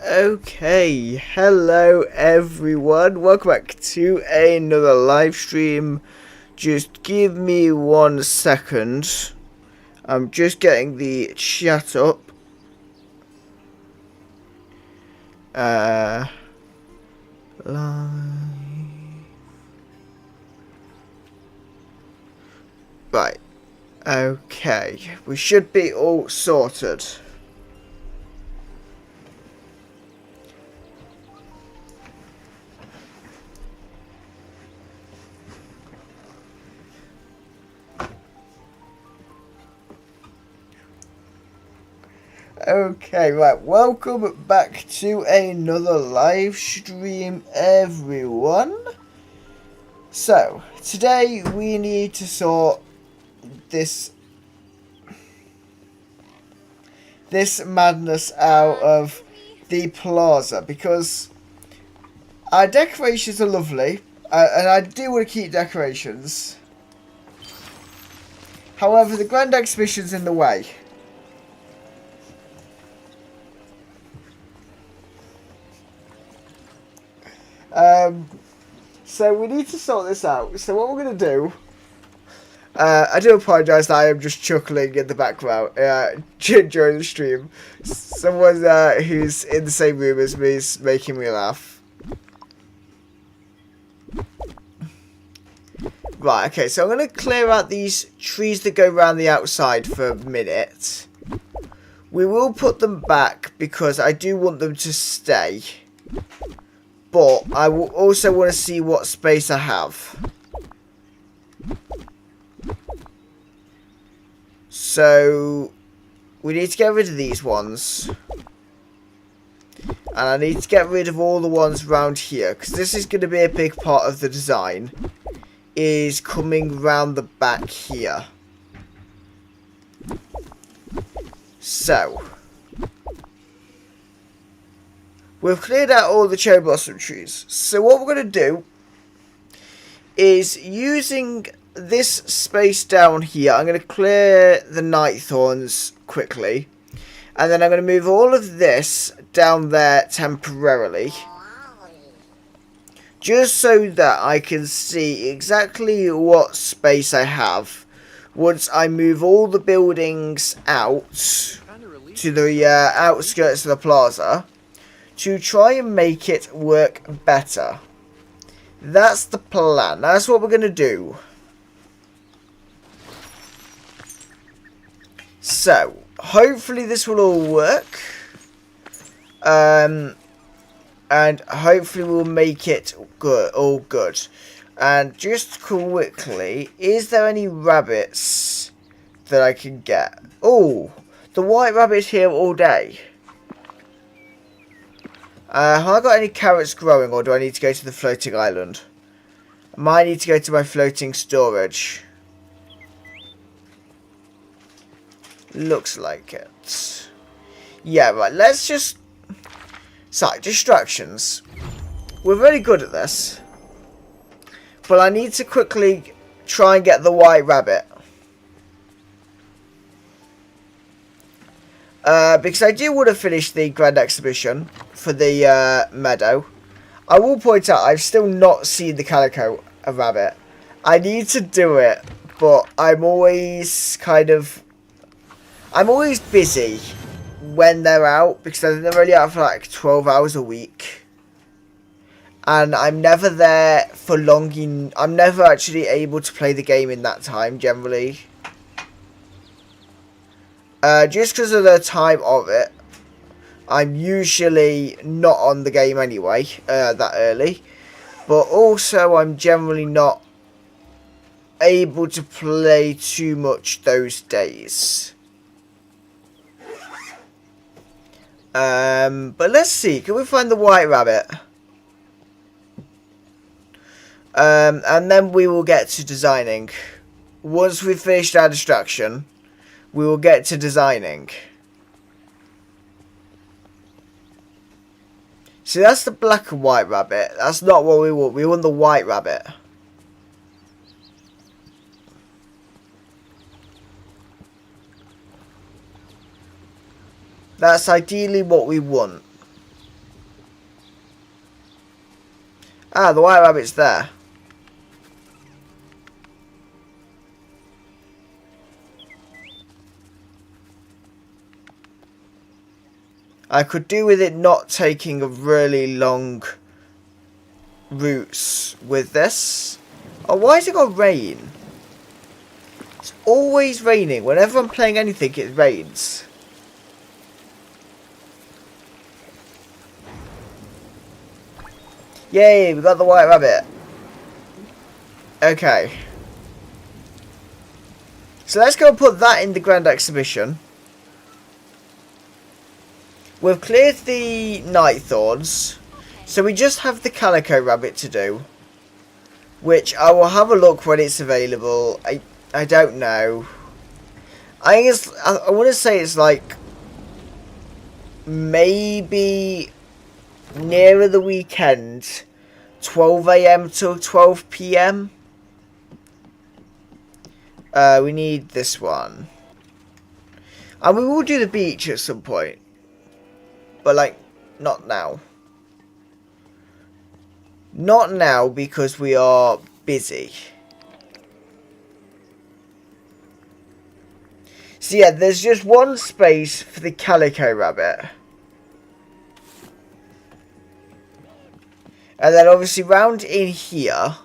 Okay, hello everyone, welcome back to another live stream. Just give me 1 second. I'm just getting the chat up. Live. Right, okay, we should be all sorted. Okay, right, welcome back to another live stream, everyone. So, today we need to sort this madness out of the Plaza, because our decorations are lovely, and I do want to keep decorations. However, the Grand Exhibition's in the way. So we need to sort this out. So what we're going to do... I do apologise that I am just chuckling in the background during the stream. Someone who's in the same room as me is making me laugh. Right, okay, so I'm going to clear out these trees that go around the outside for a minute. We will put them back because I do want them to stay. But I will also want to see what space I have. So, we need to get rid of these ones. And I need to get rid of all the ones around here, because this is going to be a big part of the design. Is coming round the back here. So, we've cleared out all the cherry blossom trees. So what we're going to do is, using this space down here, I'm going to clear the night thorns quickly. And then I'm going to move all of this down there temporarily. Just so that I can see exactly what space I have once I move all the buildings out to the outskirts of the plaza to try and make it work better. That's the plan. That's what we're going to do. So, hopefully this will all work. And hopefully we'll make it good, all good. And just quickly, is there any rabbits that I can get? Oh, the white rabbit's here all day. Have I got any carrots growing, or do I need to go to the floating island? I might need to go to my floating storage. Looks like it. Yeah, right, let's just... Sorry, distractions. We're very good at this. But I need to quickly try and get the white rabbit. Because I do want to finish the Grand Exhibition for the meadow. I will point out, I've still not seen the calico rabbit. I need to do it, but I'm always busy when they're out, because they're only out for like 12 hours a week. And I'm never there for long. I'm never actually able to play the game in that time, generally. Just because of the time of it. I'm usually not on the game anyway, that early. But also, I'm generally not able to play too much those days. But let's see, can we find the white rabbit? And then we will get to designing. Once we've finished our distraction, we will get to designing. See, that's the black and white rabbit. That's not what we want. We want the white rabbit. That's ideally what we want. Ah, the white rabbit's there. I could do with it not taking a really long routes with this. Oh, why has it got rain? It's always raining. Whenever I'm playing anything, it rains. Yay, we got the white rabbit. Okay. So let's go and put that in the Grand Exhibition. We've cleared the night thorns. So we just have the calico rabbit to do. Which I will have a look when it's available. I don't know. I want to say it's like maybe nearer the weekend, 12 AM till 12 PM. We need this one. And we will do the beach at some point. But like, not now. Not now because we are busy. So yeah, there's just one space for the calico rabbit. And then obviously round in here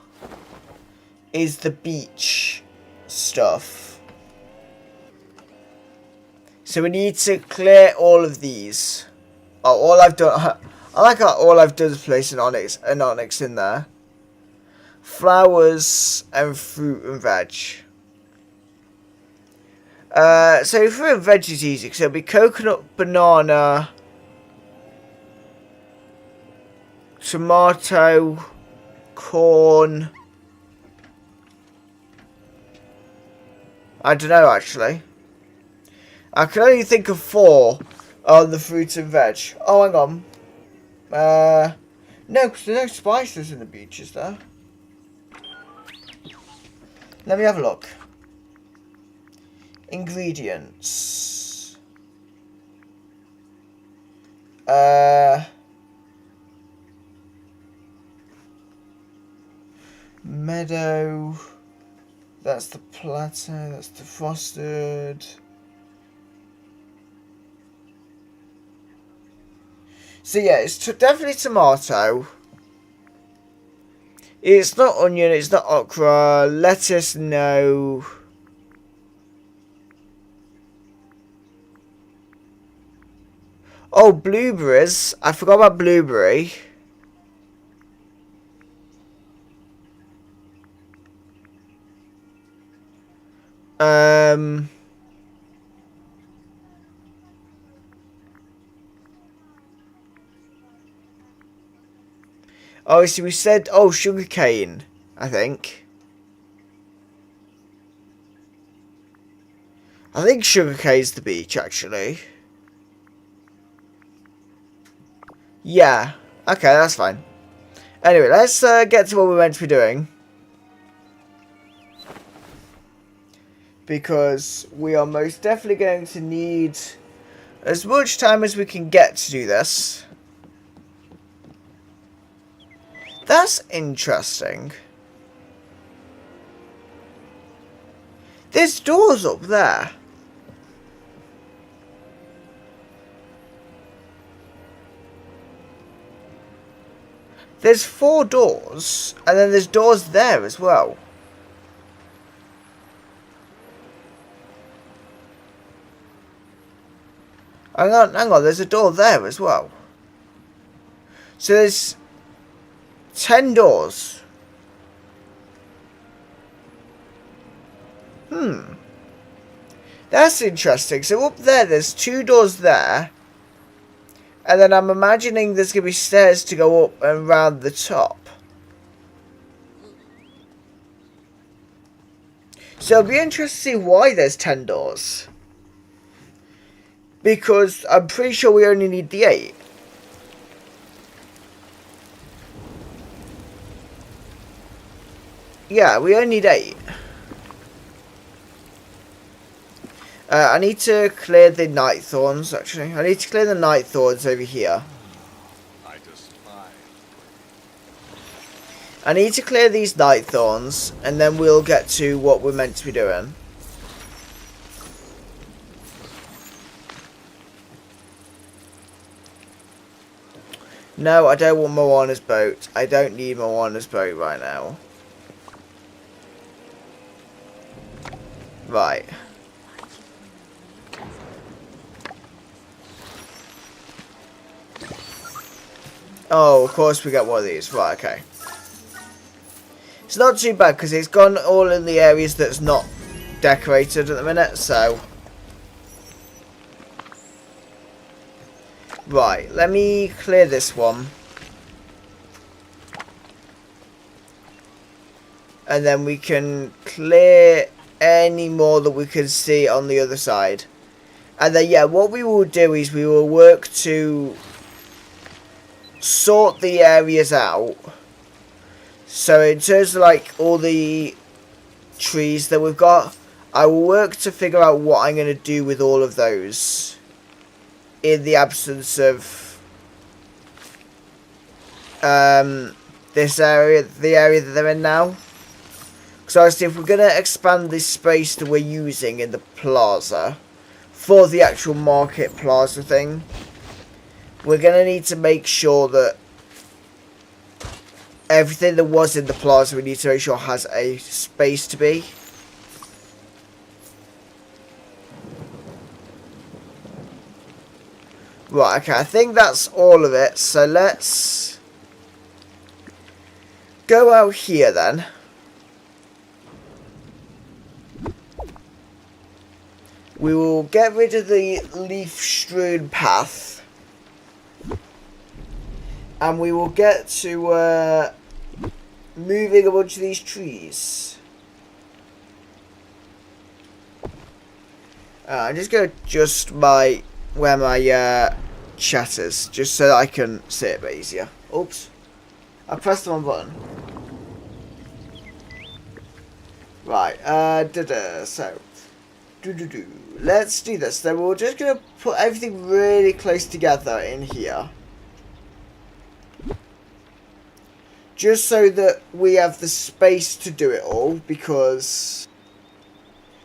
is the beach stuff. So we need to clear all of these. Oh, all I've done... I like how all I've done is place an onyx in there. Flowers and fruit and veg. So fruit and veg is easy. So it'll be coconut, banana, tomato, corn. I don't know actually. I can only think of 4 on the fruits and veg. Oh, hang on. No, because there's no spices in the beaches there. Let me have a look. Ingredients. Meadow. That's the Plaza. That's the frosted. So yeah, it's definitely tomato. It's not onion, it's not okra. Lettuce, no. Oh, blueberries. I forgot about blueberry. Oh, so we said, oh, sugarcane, I think. I think sugarcane's the beach, actually. Yeah. Okay, that's fine. Anyway, let's get to what we're meant to be doing. Because we are most definitely going to need as much time as we can get to do this. That's interesting. There's doors up there. There's 4 doors, and then there's doors there as well. Hang on, there's a door there as well. So there's 10 doors. That's interesting. So up there, there's 2 doors there. And then I'm imagining there's going to be stairs to go up and round the top. So it'll be interesting to see why there's 10 doors. Because I'm pretty sure we only need the 8. Yeah, we only need 8. I need to clear the night thorns, actually. I need to clear the night thorns over here. I need to clear these night thorns, and then we'll get to what we're meant to be doing. No, I don't want Moana's boat. I don't need Moana's boat right now. Right. Oh, of course we get one of these. Right, okay. It's not too bad because it's gone all in the areas that's not decorated at the minute, so... Right, let me clear this one. And then we can clear any more that we can see on the other side. And then, yeah, what we will do is we will work to sort the areas out. So in terms of, like, all the trees that we've got, I will work to figure out what I'm going to do with all of those. In the absence of this area, the area that they're in now. So obviously if we're going to expand this space that we're using in the plaza for the actual market plaza thing, we're going to need to make sure that everything that was in the plaza, we need to make sure has a space to be. Right, okay, I think that's all of it. So let's go out here then. We will get rid of the leaf-strewn path. And we will get to moving a bunch of these trees. I'm just going to adjust my... where my chat is, just so that I can see it a bit easier. Oops. I pressed the wrong button. Right, so, let's do this. Then we're just going to put everything really close together in here. Just so that we have the space to do it all, because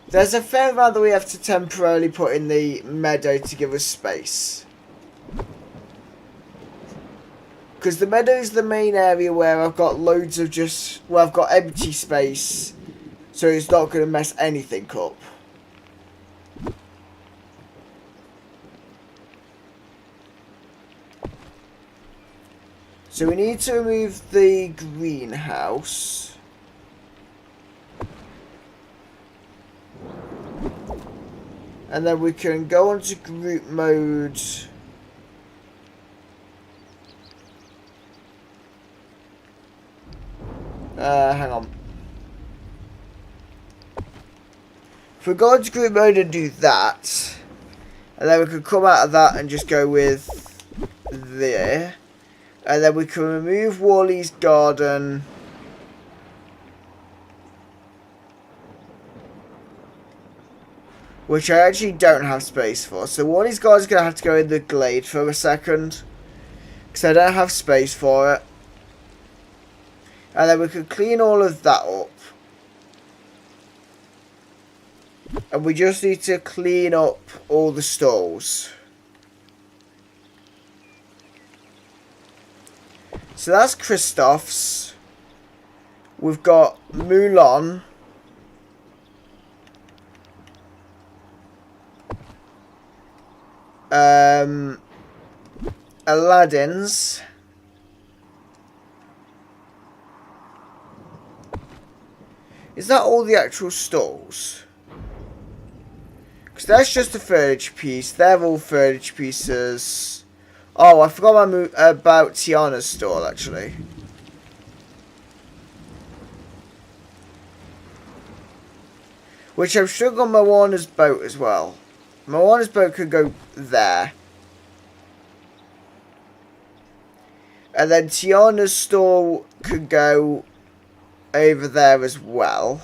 there's a fair amount that we have to temporarily put in the meadow to give us space. Because the meadow is the main area where I've got loads of I've got empty space, so it's not going to mess anything up. So we need to remove the greenhouse. And then we can go on to group mode. Hang on. If we go on to group mode and do that, and then we can come out of that and just go with there. And then we can remove Wally's garden. Which I actually don't have space for. So Wally's garden's going to have to go in the glade for a second. Because I don't have space for it. And then we can clean all of that up. And we just need to clean up all the stalls. So that's Kristoff's. We've got Mulan. Aladdin's. Is that all the actual stalls? Because that's just a furniture piece. They're all furniture pieces. Oh, I forgot about Tiana's stall, actually. Which I've still got Moana's boat as well. Moana's boat could go there. And then Tiana's stall could go over there as well.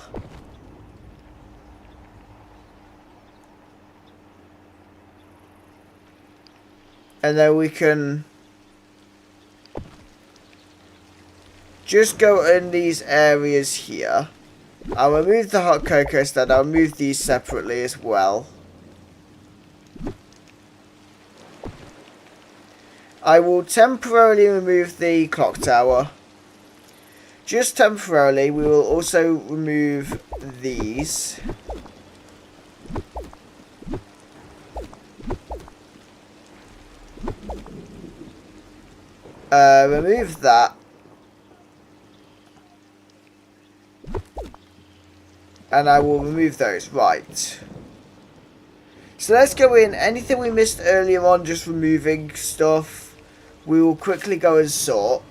And then we can just go in these areas here. I'll remove the hot cocoa stand. I'll remove these separately as well. I will temporarily remove the clock tower. Just temporarily. We will also remove these. Remove that. And I will remove those. Right. So let's go in. Anything we missed earlier on, just removing stuff, we will quickly go and sort.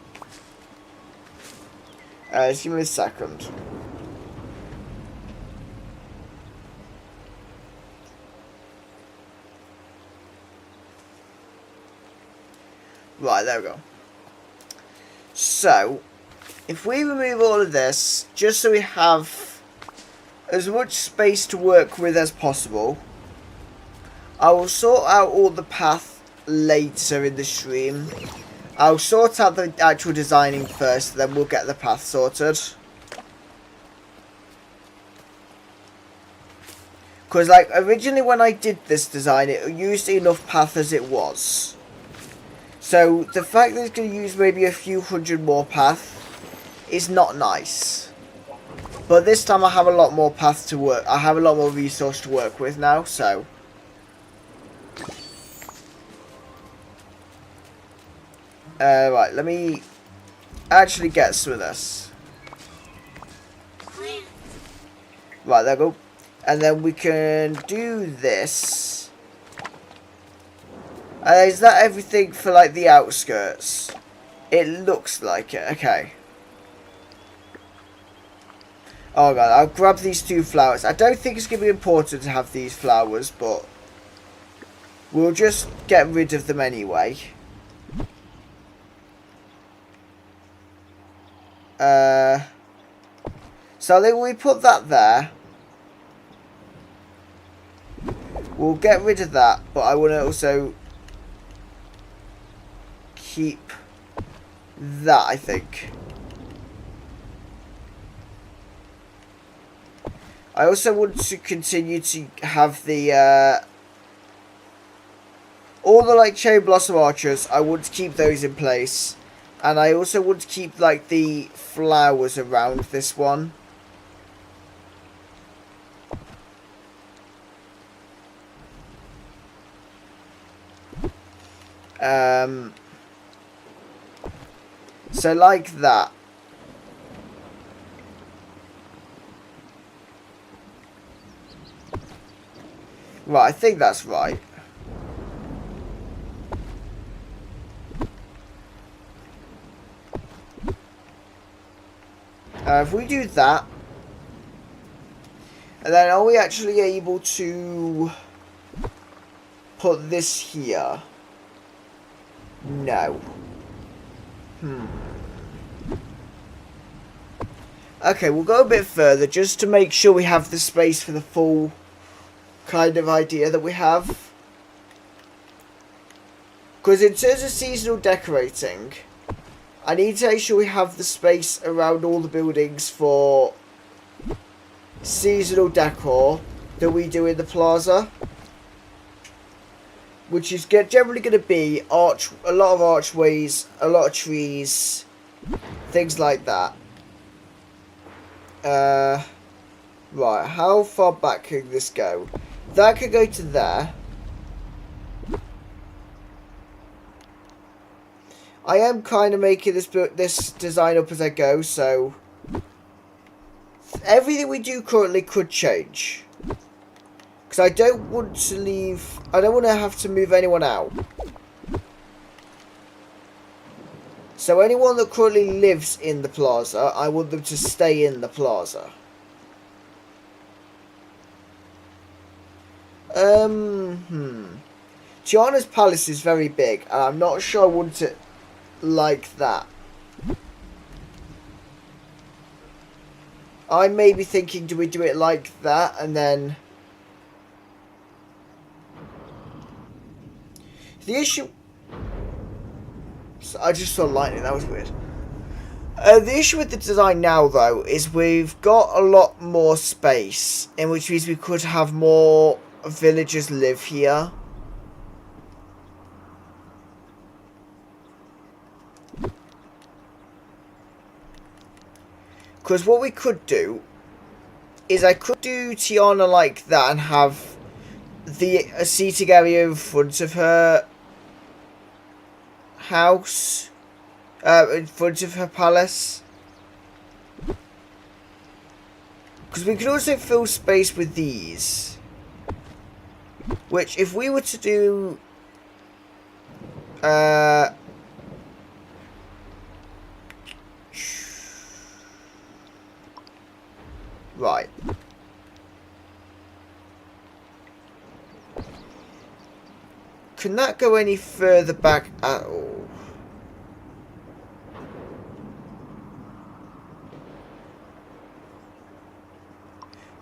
Just give me a second. Right, there we go. So, if we remove all of this, just so we have as much space to work with as possible, I will sort out all the path later in the stream. I'll sort out the actual designing first, then we'll get the path sorted. Because, like, originally when I did this design, it used enough path as it was. So, the fact that it's going to use maybe a few hundred more path is not nice. But this time I have a lot more path to work. I have a lot more resource to work with now, so. Right, let me actually get some of this. Right, there we go. And then we can do this. Is that everything for, like, the outskirts? It looks like it. Okay. Oh, God. I'll grab these 2 flowers. I don't think it's going to be important to have these flowers, but we'll just get rid of them anyway. So I think we put that there. We'll get rid of that, but I want to also keep that, I think. I also want to continue to have the all the, like, cherry blossom archers. I want to keep those in place, and I also want to keep, like, the flowers around this one. So like that. Right, I think that's right. If we do that, and then are we actually able to put this here? No. Okay, we'll go a bit further just to make sure we have the space for the full kind of idea that we have. Because in terms of seasonal decorating, I need to make sure we have the space around all the buildings for seasonal decor that we do in the plaza. Which is generally going to be a lot of archways, a lot of trees, things like that. Right, how far back can this go? That could go to there. I am kind of making this design up as I go, so everything we do currently could change. Because I don't want to leave. I don't want to have to move anyone out. So anyone that currently lives in the plaza, I want them to stay in the plaza. Tiana's palace is very big, and I'm not sure I want it like that. I may be thinking, do we do it like that, and then the issue. I just saw lightning. That was weird. The issue with the design now, though, is we've got a lot more space, in which means we could have more villagers live here. Because what we could do is I could do Tiana like that and have a seating area in front of her house, in front of her palace. Because we could also fill space with these, which if we were to do right. Can that go any further back at all?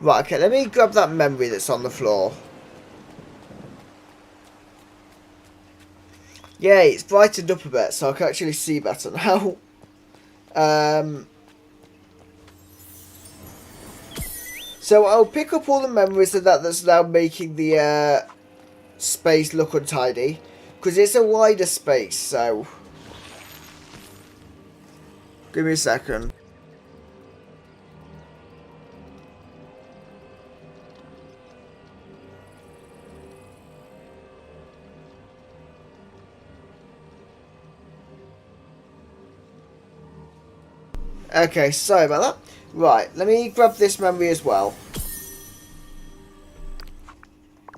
Right, okay, let me grab that memory that's on the floor. Yay, it's brightened up a bit, so I can actually see better now. So I'll pick up all the memories of that's now making the space look untidy, because it's a wider space, so give me a second. Okay, sorry about that. Right, let me grab this memory as well.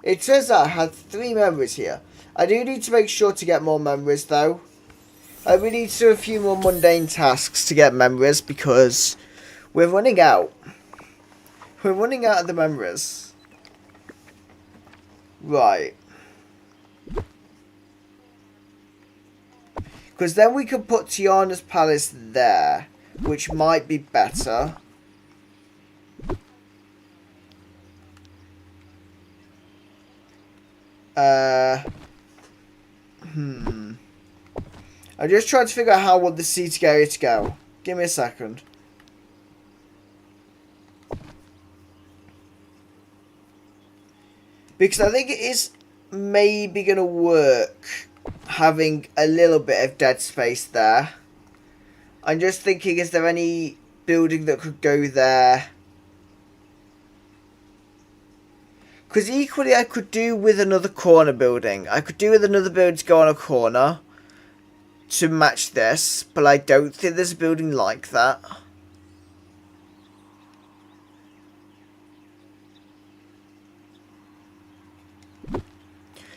It turns out I had 3 memories here. I do need to make sure to get more memories though. We need to do a few more mundane tasks to get memories because we're running out. We're running out of the memories. Right. Because then we can put Tiana's palace there, which might be better. I'm just trying to figure out how I want the seating area to go. Give me a second. Because I think it is maybe going to work having a little bit of dead space there. I'm just thinking, is there any building that could go there? Because equally I could do with another corner building. I could do with another building to go on a corner to match this, but I don't think there's a building like that.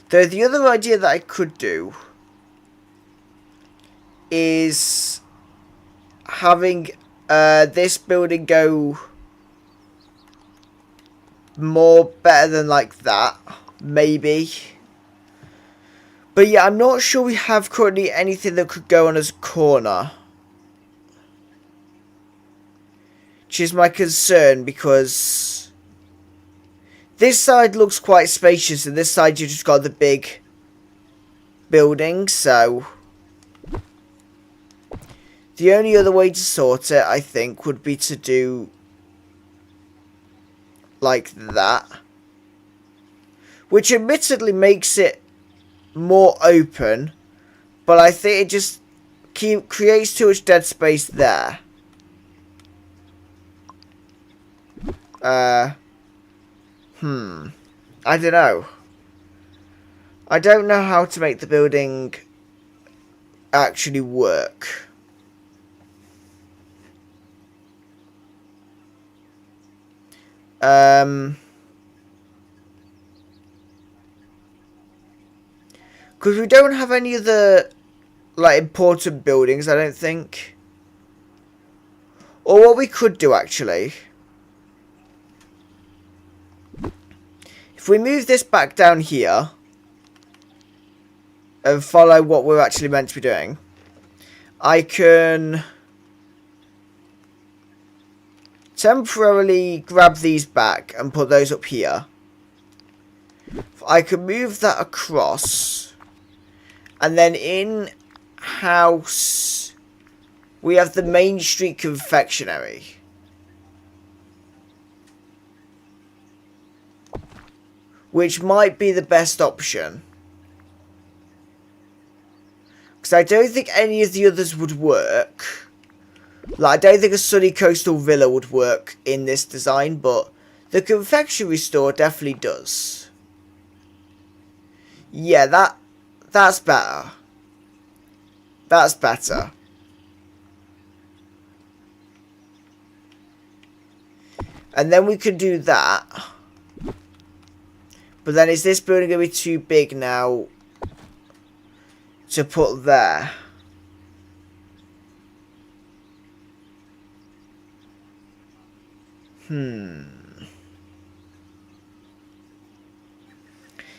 Though the other idea that I could do is having this building go more better than like that, maybe. But yeah, I'm not sure we have currently anything that could go on as a corner, which is my concern, because this side looks quite spacious and this side you just got the big building, so the only other way to sort it, I think, would be to do like that, which admittedly makes it more open, but I think it just creates too much dead space there. I don't know. I don't know how to make the building actually work. Because we don't have any other, like, important buildings, I don't think. Or what we could do, actually, if we move this back down here and follow what we're actually meant to be doing, I can temporarily grab these back and put those up here. I can move that across, and then in house we have the Main Street Confectionery. Which might be the best option. Because I don't think any of the others would work. Like, I don't think a sunny coastal villa would work in this design, but the confectionery store definitely does. Yeah, that's better. That's better. And then we could do that. But then is this building going to be too big now to put there?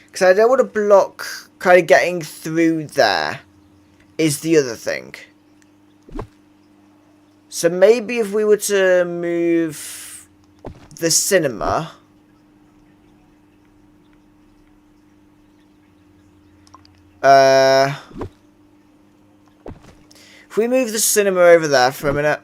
Because I don't want to block kind of getting through there is the other thing. So maybe if we were to move the cinema... if we move the cinema over there for a minute.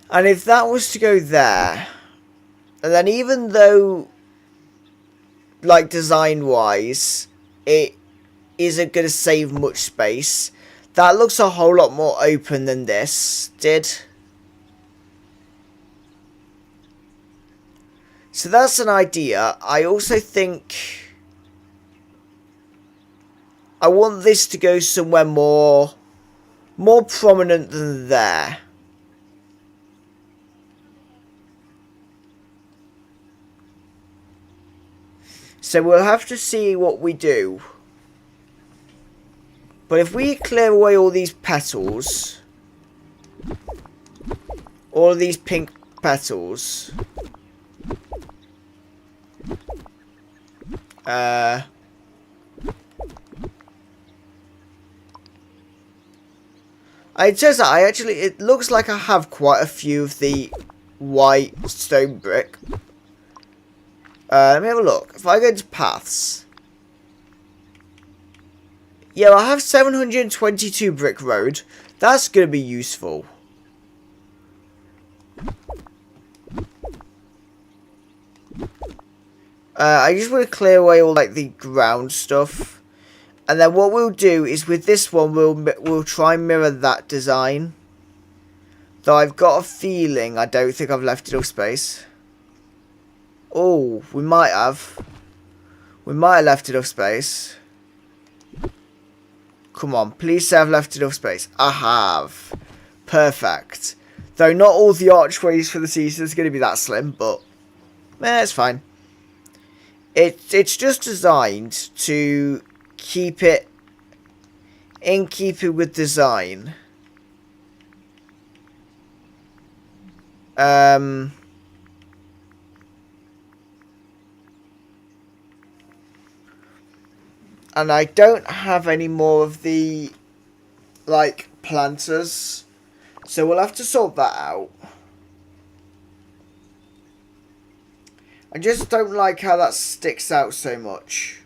And if that was to go there, and then even though, like, design-wise, it isn't going to save much space, that looks a whole lot more open than this did. So that's an idea. I also think I want this to go somewhere more prominent than there. So we'll have to see what we do. But if we clear away all these petals, all of these pink petals, it says that it looks like I have quite a few of the white stone brick. Let me have a look. If I go into paths, yeah, I have 722 brick road. That's going to be useful. I just want to clear away all like the ground stuff, and then what we'll do is with this one we'll try and mirror that design. Though I've got a feeling I don't think I've left enough space. Oh, we might have. We might have left enough space. Come on, please say I've left enough space. I have. Perfect. Though not all the archways for the season is going to be that slim, but it's fine. It's just designed to keep it in keeping with design. And I don't have any more of the, like, planters. So we'll have to sort that out. I just don't like how that sticks out so much.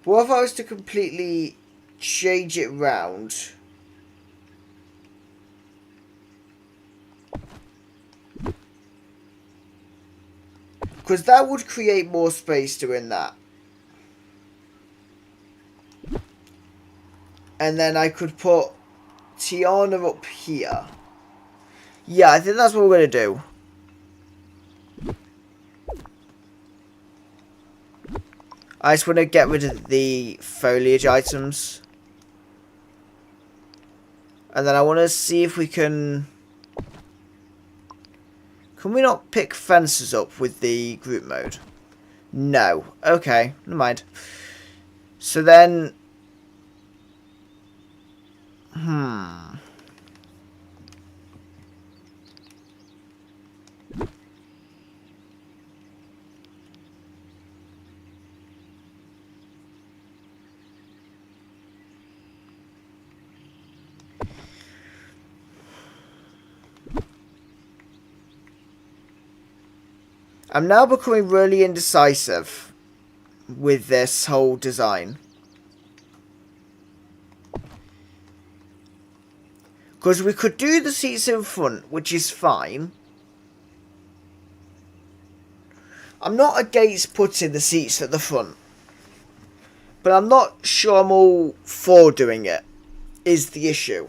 What if I was to completely change it round? Because that would create more space doing that. And then I could put Tiana up here. Yeah, I think that's what we're going to do. I just want to get rid of the foliage items. And then I want to see if we can... Can we not pick fences up with the group mode? No. Okay, never mind. So then... I'm now becoming really indecisive with this whole design. Because we could do the seats in front, which is fine. I'm not against putting the seats at the front. But I'm not sure I'm all for doing it, is the issue.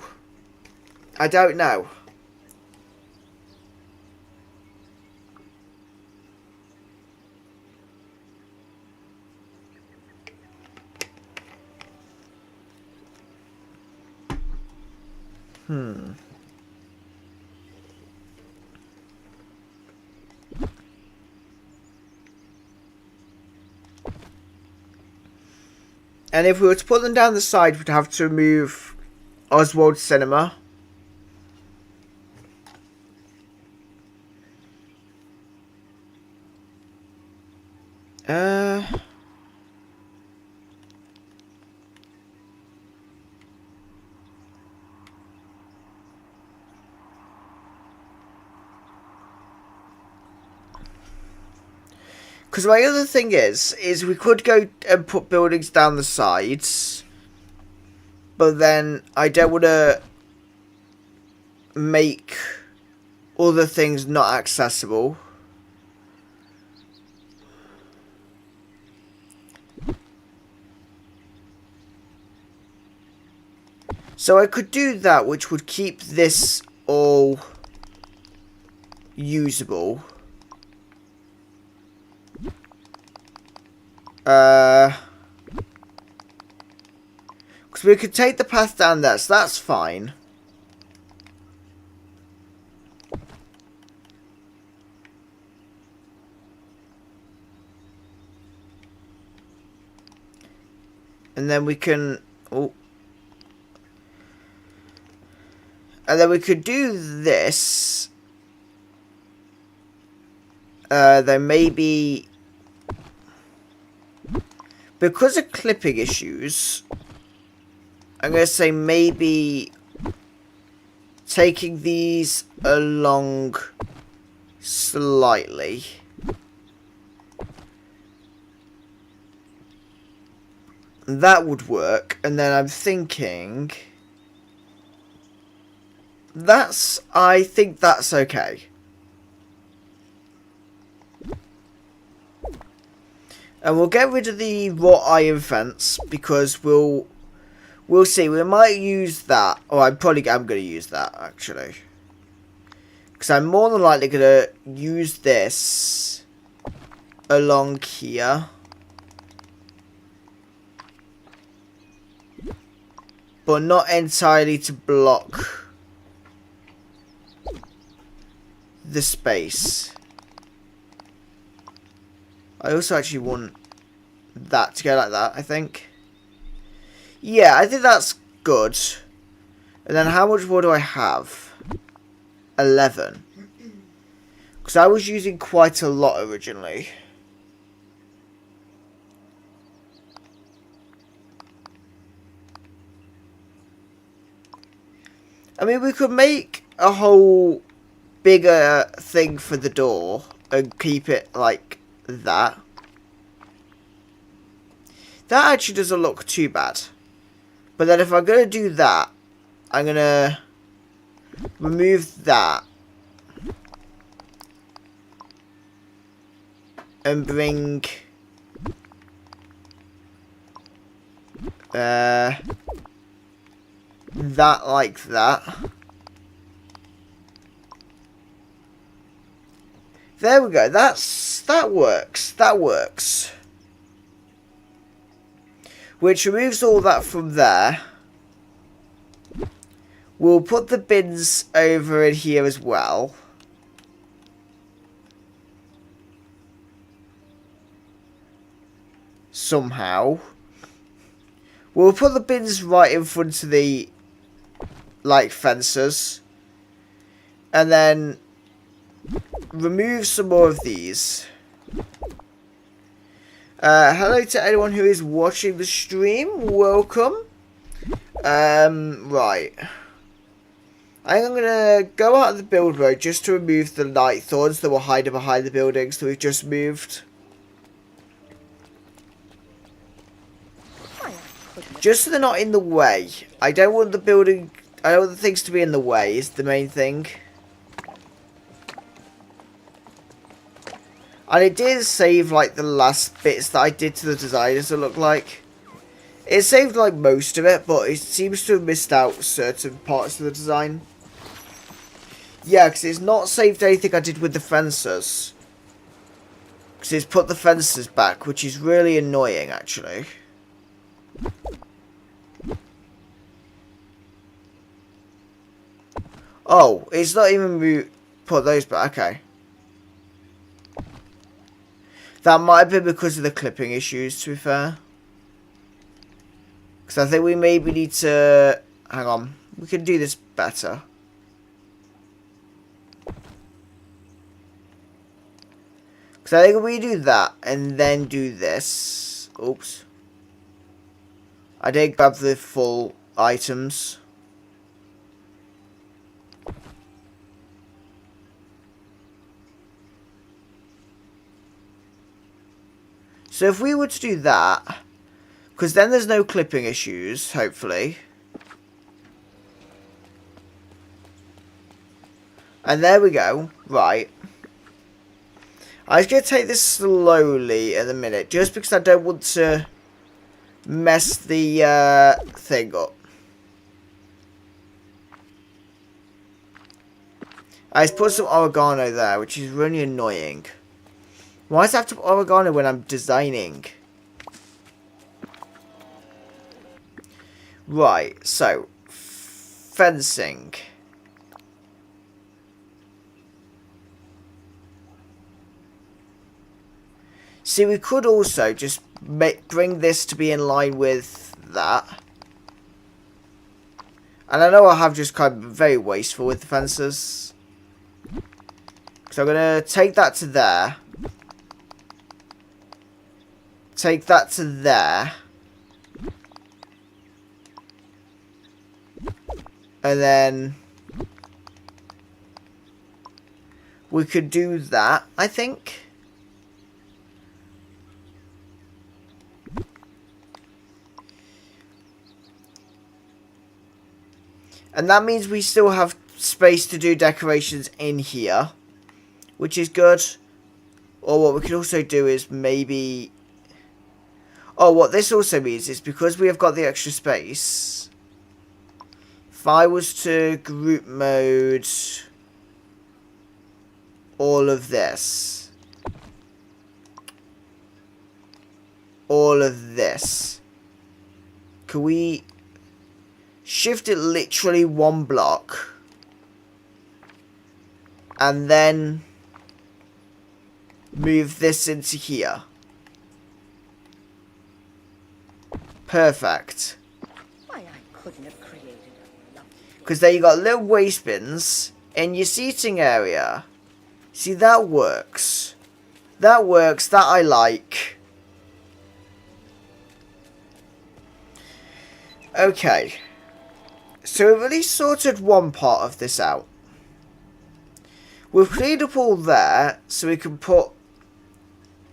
I don't know. And if we were to put them down the side, we'd have to remove Oswald Cinema. Because my other thing is we could go and put buildings down the sides, but then I don't want to make other things not accessible. So I could do that, which would keep this all usable. Because we could take the path down there, so that's fine. And then we can... Oh. And then we could do this. Then maybe... Because of clipping issues, I'm going to say maybe taking these along slightly. That would work. And then I'm thinking... I think that's okay. And we'll get rid of the wrought iron fence because we'll see. We might use that. Or I'm going to use that actually. Because I'm more than likely going to use this along here. But not entirely to block the space. I also actually want that to go like that, I think. Yeah, I think that's good. And then how much wood do I have? 11. Because I was using quite a lot originally. I mean, we could make a whole bigger thing for the door and keep it like that. That actually doesn't look too bad. But then if I'm going to do that, I'm going to remove that and bring that like that. There we go. That works. That works. Which removes all that from there. We'll put the bins over in here as well. Somehow. We'll put the bins right in front of the like fences. And then remove some more of these. Hello to anyone who is watching the stream. Welcome. Right. I think I'm going to go out of the build mode just to remove the light thorns that were hiding behind the buildings that we've just moved. Just so they're not in the way. I don't want the building... I don't want the things to be in the way is the main thing. And it did save, like, the last bits that I did to the designers, it looked like. It saved, like, most of it, but it seems to have missed out certain parts of the design. Yeah, because it's not saved anything I did with the fences. Because it's put the fences back, which is really annoying, actually. Oh, it's not even put those back, okay. That might have been because of the clipping issues, to be fair. Because I think we maybe need to... Hang on. We can do this better. Because I think we do that and then do this. Oops. I didn't grab the full items. So if we were to do that, because then there's no clipping issues, hopefully. And there we go. Right. I was going to take this slowly in a minute, just because I don't want to mess the thing up. I just put some oregano there, which is really annoying. Why does it have to put oregano when I'm designing? Right, so fencing. See, we could also just bring this to be in line with that. And I know I have just kind of been very wasteful with the fences. So I'm going to take that to there. Take that to there. And then we could do that, I think. And that means we still have space to do decorations in here, which is good. Or what we could also do is maybe... Oh, what this also means is because we have got the extra space, if I was to group mode all of this, can we shift it literally one block and then move this into here? Perfect. Why, I couldn't have created a... Because there you got little waste bins in your seating area. See, that works. That works. That I like. Okay. So we've at least sorted one part of this out. We've cleaned up all there, so we can put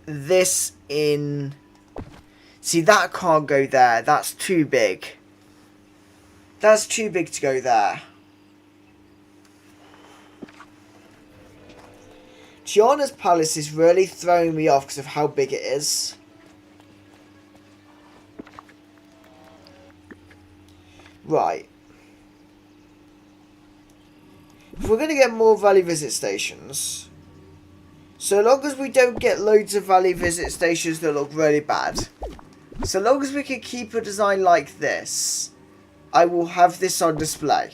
this in... See, that can't go there. That's too big. That's too big to go there. Tiana's palace is really throwing me off because of how big it is. Right. If we're going to get more valley visit stations, so long as we don't get loads of valley visit stations that look really bad, so long as we can keep a design like this, I will have this on display.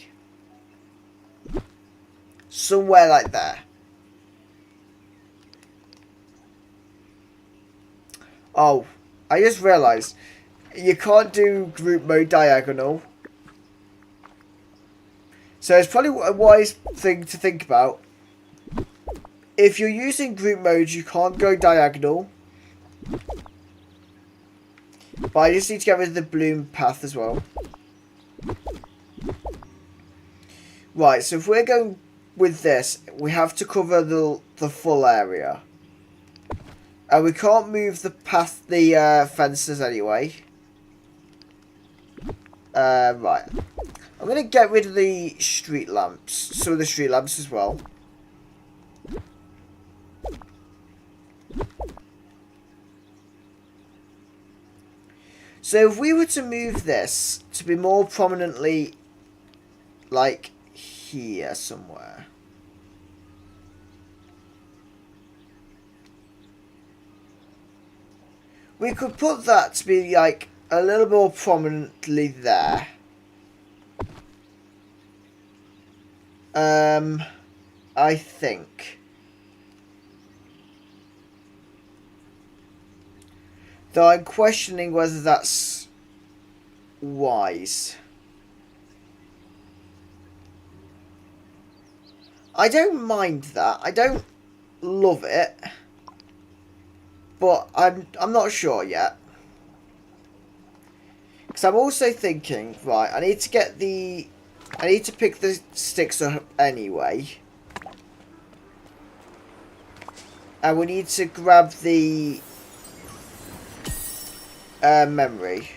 Somewhere like there. Oh, I just realised, you can't do group mode diagonal. So it's probably a wise thing to think about. If you're using group mode, you can't go diagonal. But I just need to get rid of the bloom path as well. Right, so if we're going with this, we have to cover the full area. And we can't move the fences anyway. Right. I'm going to get rid of the street lamps. Some of the street lamps as well. So if we were to move this to be more prominently, like, here somewhere. We could put that to be, like, a little more prominently there. I think. Though I'm questioning whether that's wise. I don't mind that. I don't love it. But I'm not sure yet. Because I'm also thinking, right, I need to pick the sticks up anyway. And we need to grab the memory.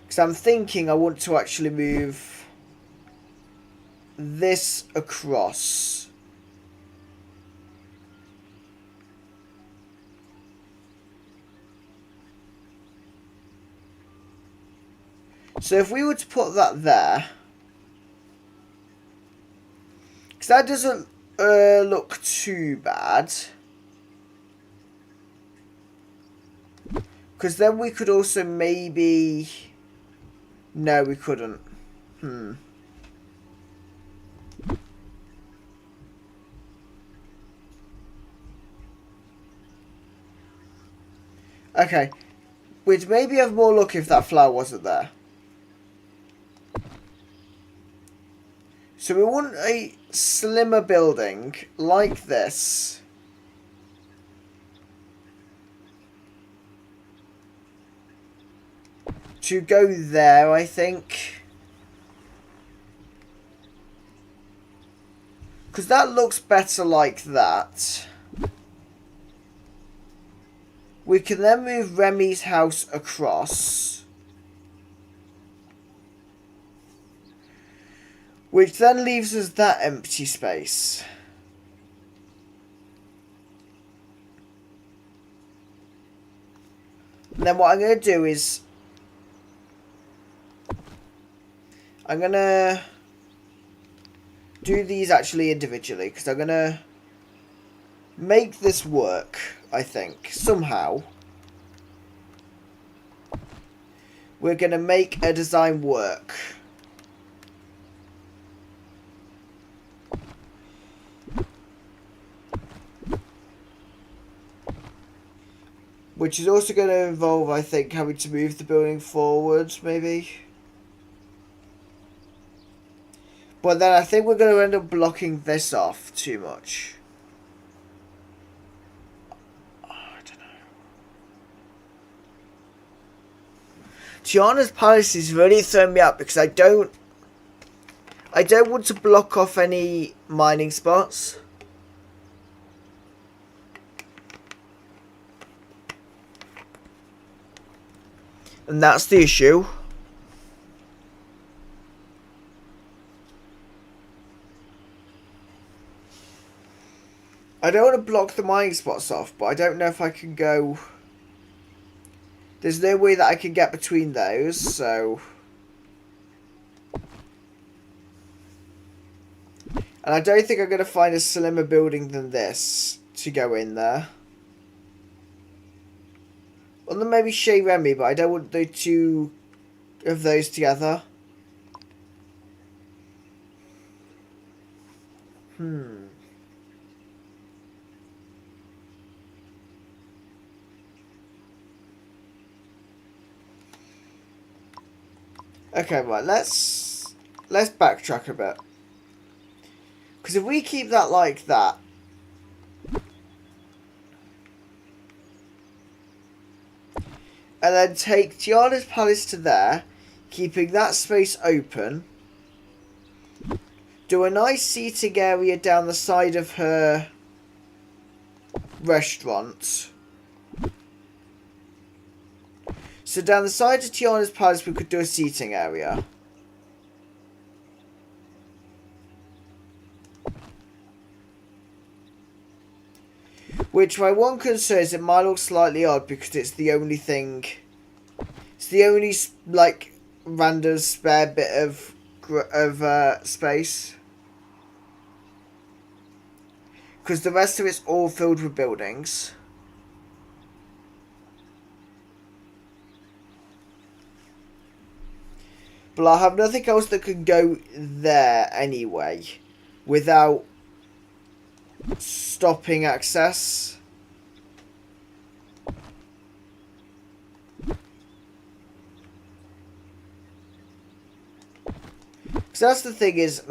Because I'm thinking I want to actually move this across. So if we were to put that there, because that doesn't look too bad. Because then we could also maybe... No, we couldn't. Okay. We'd maybe have more luck if that flower wasn't there. So we want a slimmer building like this. To go there, I think. Because that looks better like that. We can then move Remy's house across. Which then leaves us that empty space. And then what I'm going to do is... I'm going to do these actually individually. Because I'm going to make this work, I think, somehow. We're going to make a design work. Which is also going to involve, I think, having to move the building forward, maybe. But then I think we're going to end up blocking this off too much. Oh, I don't know. Tiana's Palace is really throwing me up because I don't want to block off any mining spots. And that's the issue. I don't want to block the mining spots off, but I don't know if I can go... There's no way that I can get between those, so... And I don't think I'm going to find a slimmer building than this to go in there. Well, then maybe Shea Remy, but I don't want the two of those together. Okay, right, let's backtrack a bit. Because if we keep that like that, and then take Tiana's palace to there, keeping that space open. Do a nice seating area down the side of her restaurant. So down the side of Tiana's palace we could do a seating area. Which my one concern is it might look slightly odd because it's the only thing... It's the only, like, random spare bit of space. Because the rest of it's all filled with buildings. But I have nothing else that can go there anyway. Without stopping access. So that's the thing is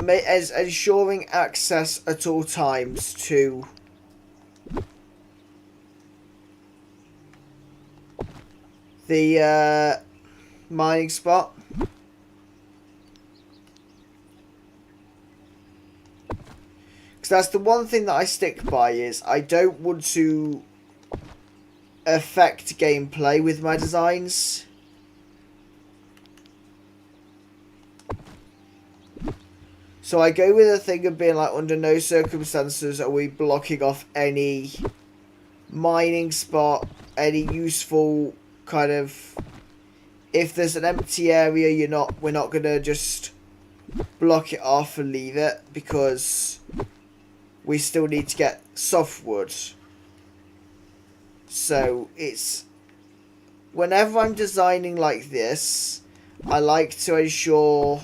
ensuring access at all times to the mining spot. Because that's the one thing that I stick by is I don't want to affect gameplay with my designs. So I go with a thing of being like, under no circumstances are we blocking off any mining spot, any useful kind of... If there's an empty area, we're not going to just block it off and leave it, because we still need to get softwood. So it's... Whenever I'm designing like this, I like to ensure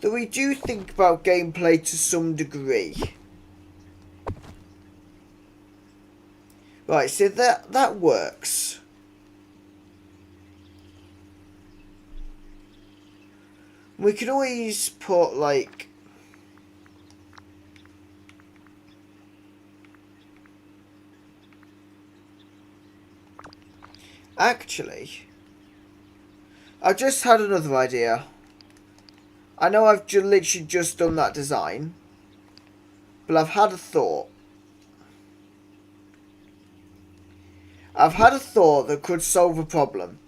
that we do think about gameplay to some degree. Right, so that works. We could always put, like... Actually, I just had another idea. I know I've literally just done that design, but I've had a thought. I've had a thought that could solve a problem.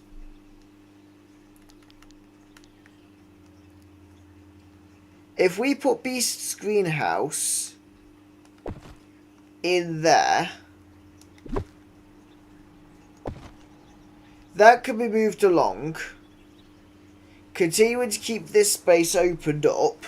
If we put Beast's greenhouse in there, that can be moved along, continuing to keep this space opened up.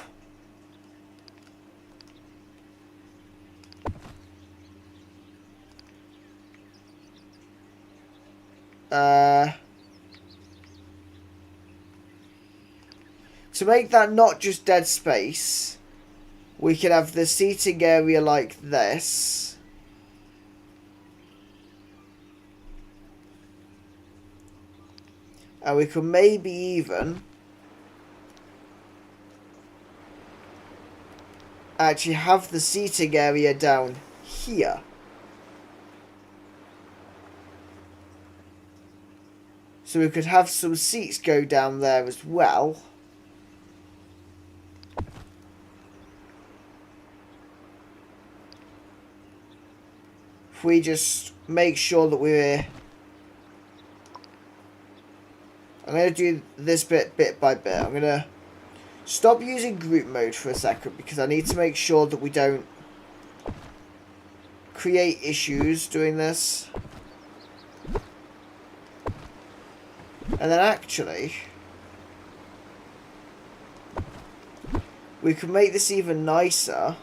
To make that not just dead space, we can have the seating area like this. And we could maybe even actually have the seating area down here. So we could have some seats go down there as well. If we just make sure that we're... I'm going to do this bit by bit. I'm going to stop using group mode for a second because I need to make sure that we don't create issues doing this. And then actually, we can make this even nicer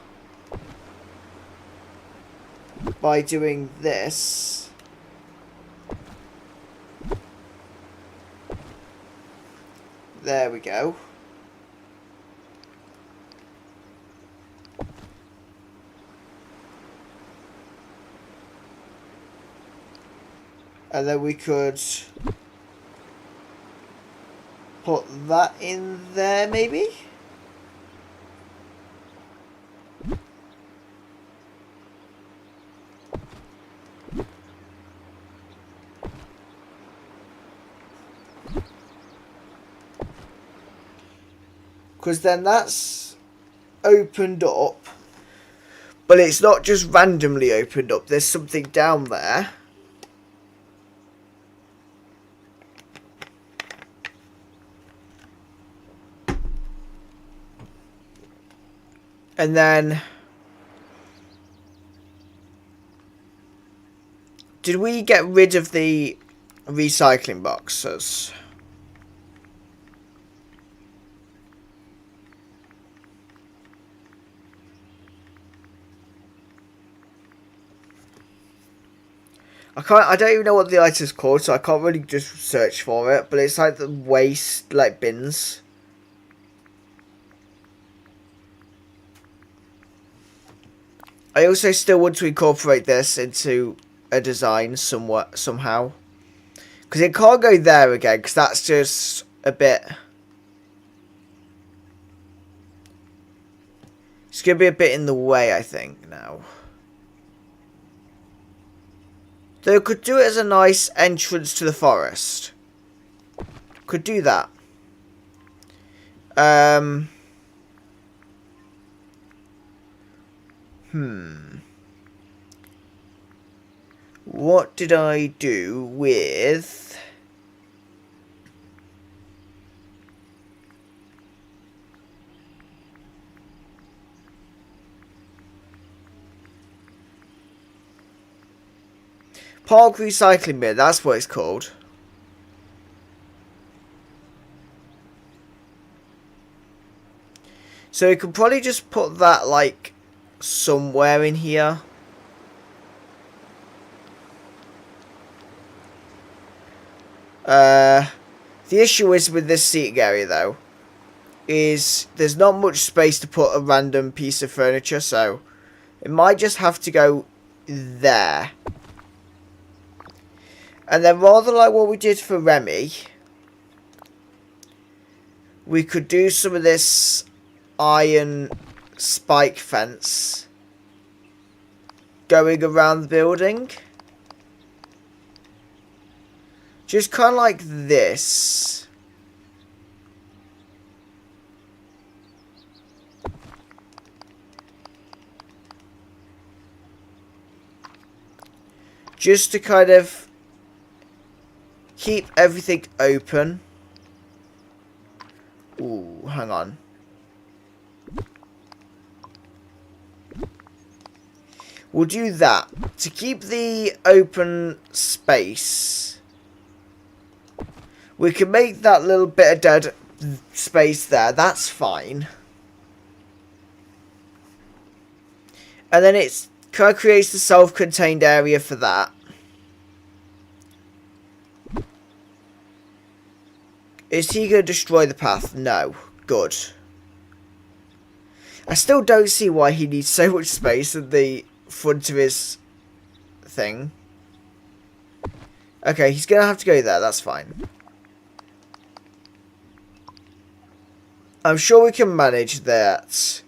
by doing this. There we go. And then we could put that in there maybe? Because then that's opened up. But it's not just randomly opened up. There's something down there. And then... did we get rid of the recycling boxes? I don't even know what the item's called, so I can't really just search for it, but it's like the waste, like, bins. I also still want to incorporate this into a design somewhat, somehow. Because it can't go there again, because that's just a bit... it's going to be a bit in the way, I think, now. Though could do it as a nice entrance to the forest. Could do that. What did I do with... park recycling bin, that's what it's called. So we could probably just put that, like, somewhere in here. The issue is with this seating area, though, is there's not much space to put a random piece of furniture, so it might just have to go there. And then, rather like what we did for Remy, we could do some of this iron spike fence going around the building. Just kind of like this. Just to kind of keep everything open. Ooh, hang on. We'll do that. To keep the open space, we can make that little bit of dead space there. That's fine. And then it's kind of creates the self-contained area for that. Is he going to destroy the path? No. Good. I still don't see why he needs so much space at the front of his thing. Okay, he's going to have to go there. That's fine. I'm sure we can manage that.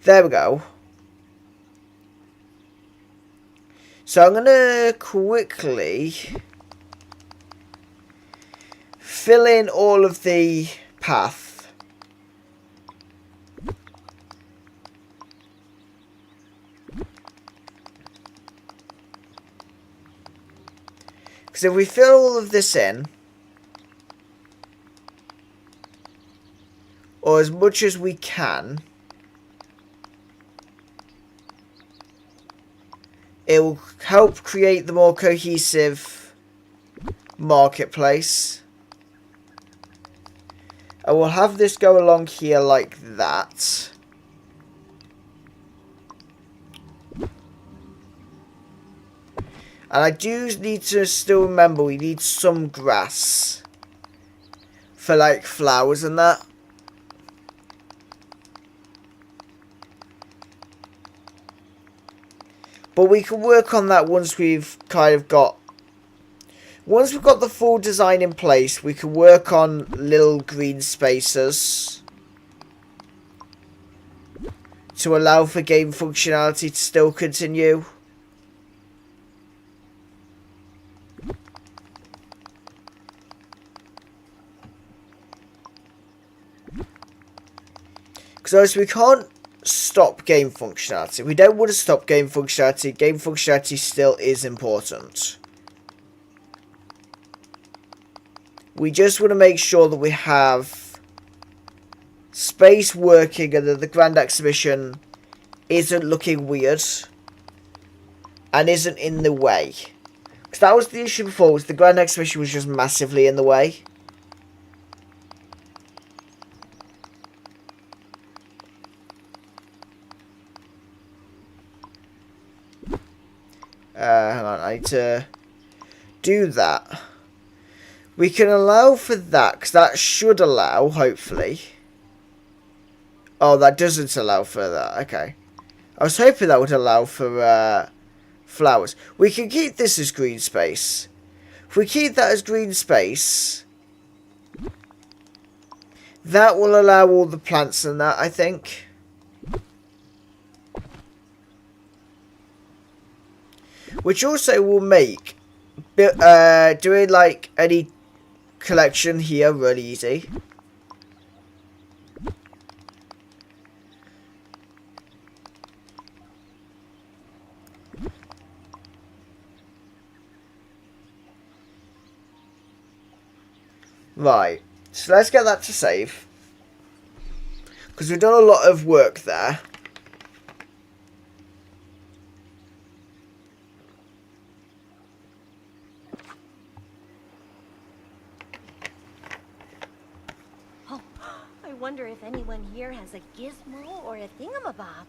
There we go. So I'm going to quickly fill in all of the path. Because if we fill all of this in, or as much as we can, it will help create the more cohesive marketplace. I will have this go along here like that. And I do need to still remember we need some grass for like flowers and that. But we can work on that once we've kind of got... once we've got the full design in place, we can work on little green spaces to allow for game functionality to still continue. Because we can't stop game functionality. We don't want to stop game functionality. Game functionality still is important. We just want to make sure that we have space working and that the Grand Exhibition isn't looking weird and isn't in the way. Because that was the issue before, was the Grand Exhibition was just massively in the way. Hang on, I need to do that. We can allow for that, because that should allow, hopefully. Oh, that doesn't allow for that, okay. I was hoping that would allow for flowers. We can keep this as green space. If we keep that as green space, that will allow all the plants and that, I think. Which also will make doing like any collection here really easy. Right, so let's get that to save. Because we've done a lot of work there. Oh, I wonder if anyone here has a gizmo or a thingamabob.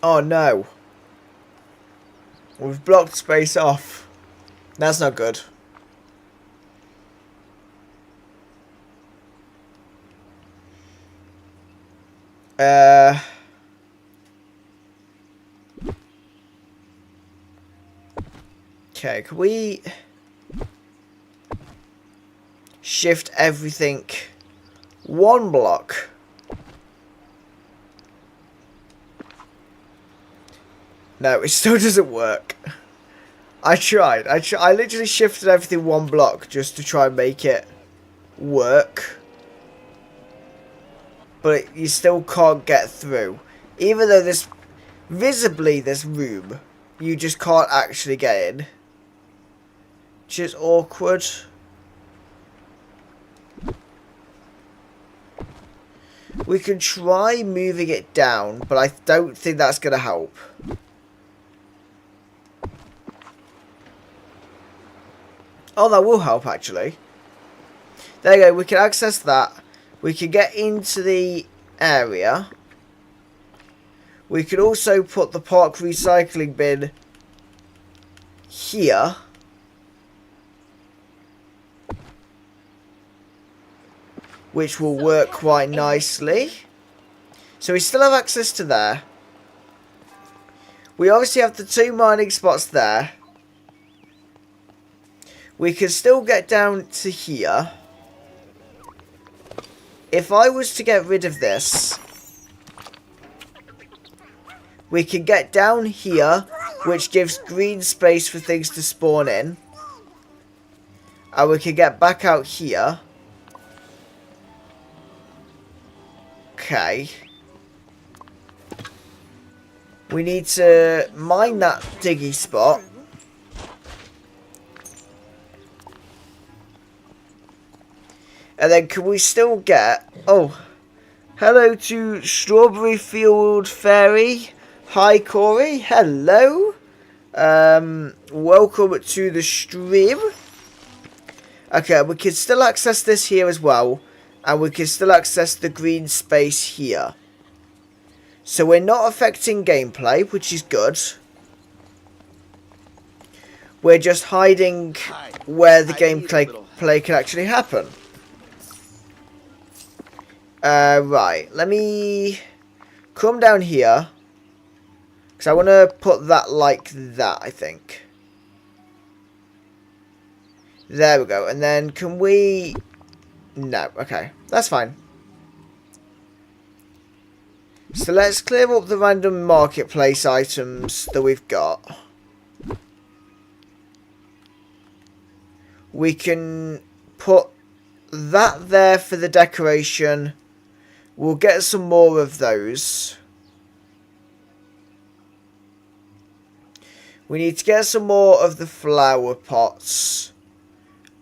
Oh no. We've blocked space off. That's not good. Okay, can we shift everything one block? No, it still doesn't work. I tried. I literally shifted everything one block just to try and make it work. But you still can't get through. Even though there's visibly there's room, you just can't actually get in. Which is awkward. We can try moving it down, but I don't think that's going to help. Oh, that will help actually. There you go, we can access that. We can get into the area. We could also put the park recycling bin here. Which will work quite nicely. So we still have access to there. We obviously have the 2 mining spots there. We can still get down to here. If I was to get rid of this, we can get down here, which gives green space for things to spawn in. And we can get back out here. Okay. We need to mine that diggy spot. And then can we still get... Oh. Hello to Strawberry Field Fairy. Hi Corey. Hello. Welcome to the stream. Okay, we can still access this here as well. And we can still access the green space here. So we're not affecting gameplay, which is good. We're just hiding where the gameplay can actually happen. Right, let me come down here. Because I want to put that like that, I think. There we go. And then can we... No, okay. That's fine. So let's clear up the random marketplace items that we've got. We can put that there for the decoration We'll get some more of those. We need to get some more of the flower pots.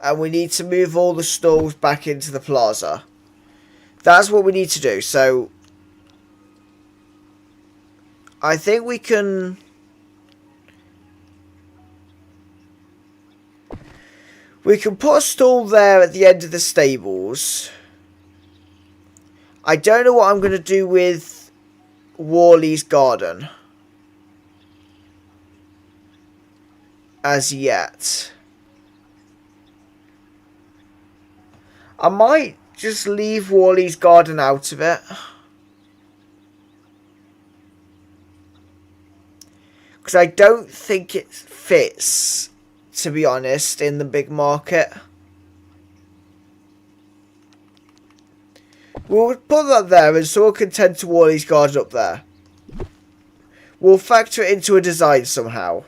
And we need to move all the stalls back into the plaza. That's what we need to do. So, I think we can... We can put a stall there at the end of the stables. I don't know what I'm going to do with Wally's garden. As yet. I might just leave Wally's garden out of it. Because I don't think it fits, to be honest, in the big market. We'll put that there and so we'll contend to Wally's garden up there. We'll factor it into a design somehow.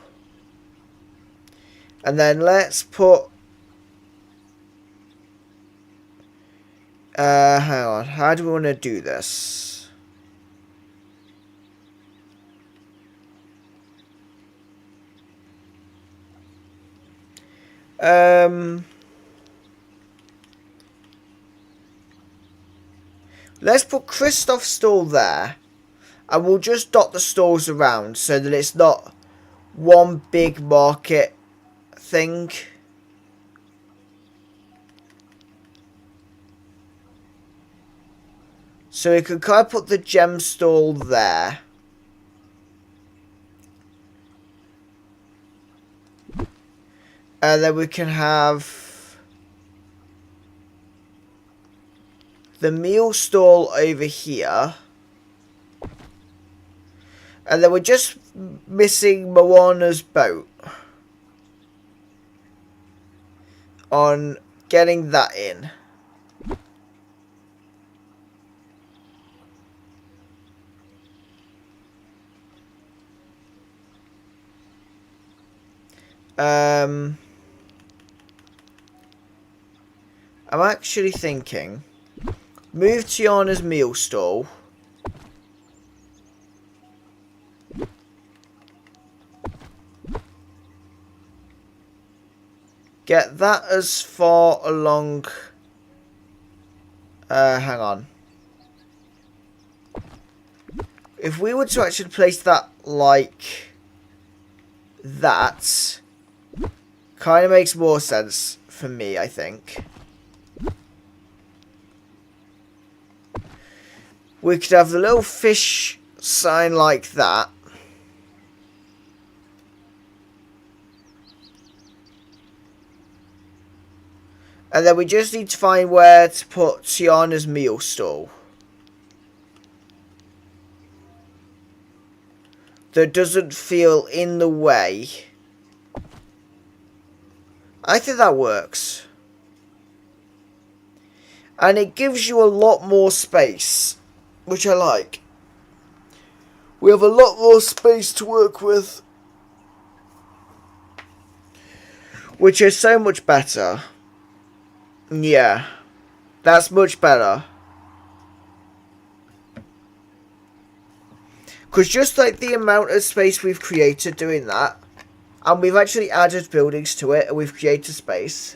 And then let's put... hang on. How do we want to do this? Let's put Christoph's stall there. And we'll just dot the stalls around so that it's not one big market thing. So we can kind of put the gem stall there. And then we can have the meal stall over here. And then we're just missing Moana's boat. On getting that in. I'm actually thinking, move Tiana's meal stall. Get that as far along. Hang on. If we were to actually place that like that, kind of makes more sense for me, I think. We could have the little fish sign like that. And then we just need to find where to put Tiana's meal stall. That doesn't feel in the way. I think that works. And it gives you a lot more space, which I like. We have a lot more space to work with, which is so much better. Yeah, that's much better. Because just like the amount of space we've created doing that, and we've actually added buildings to it, and we've created space.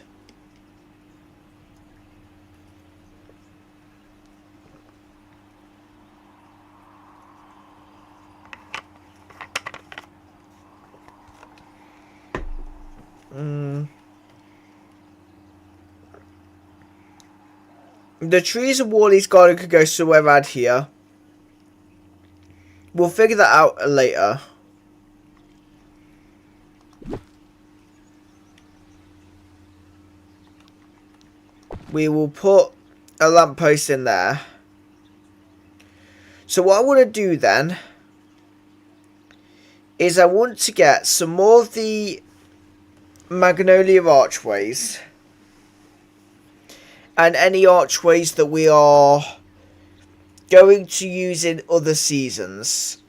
The trees of Wally's garden could go somewhere around here. We'll figure that out later. We will put a lamppost in there. So what I want to do then is I want to get some more of the magnolia archways. And any archways that we are going to use in other seasons.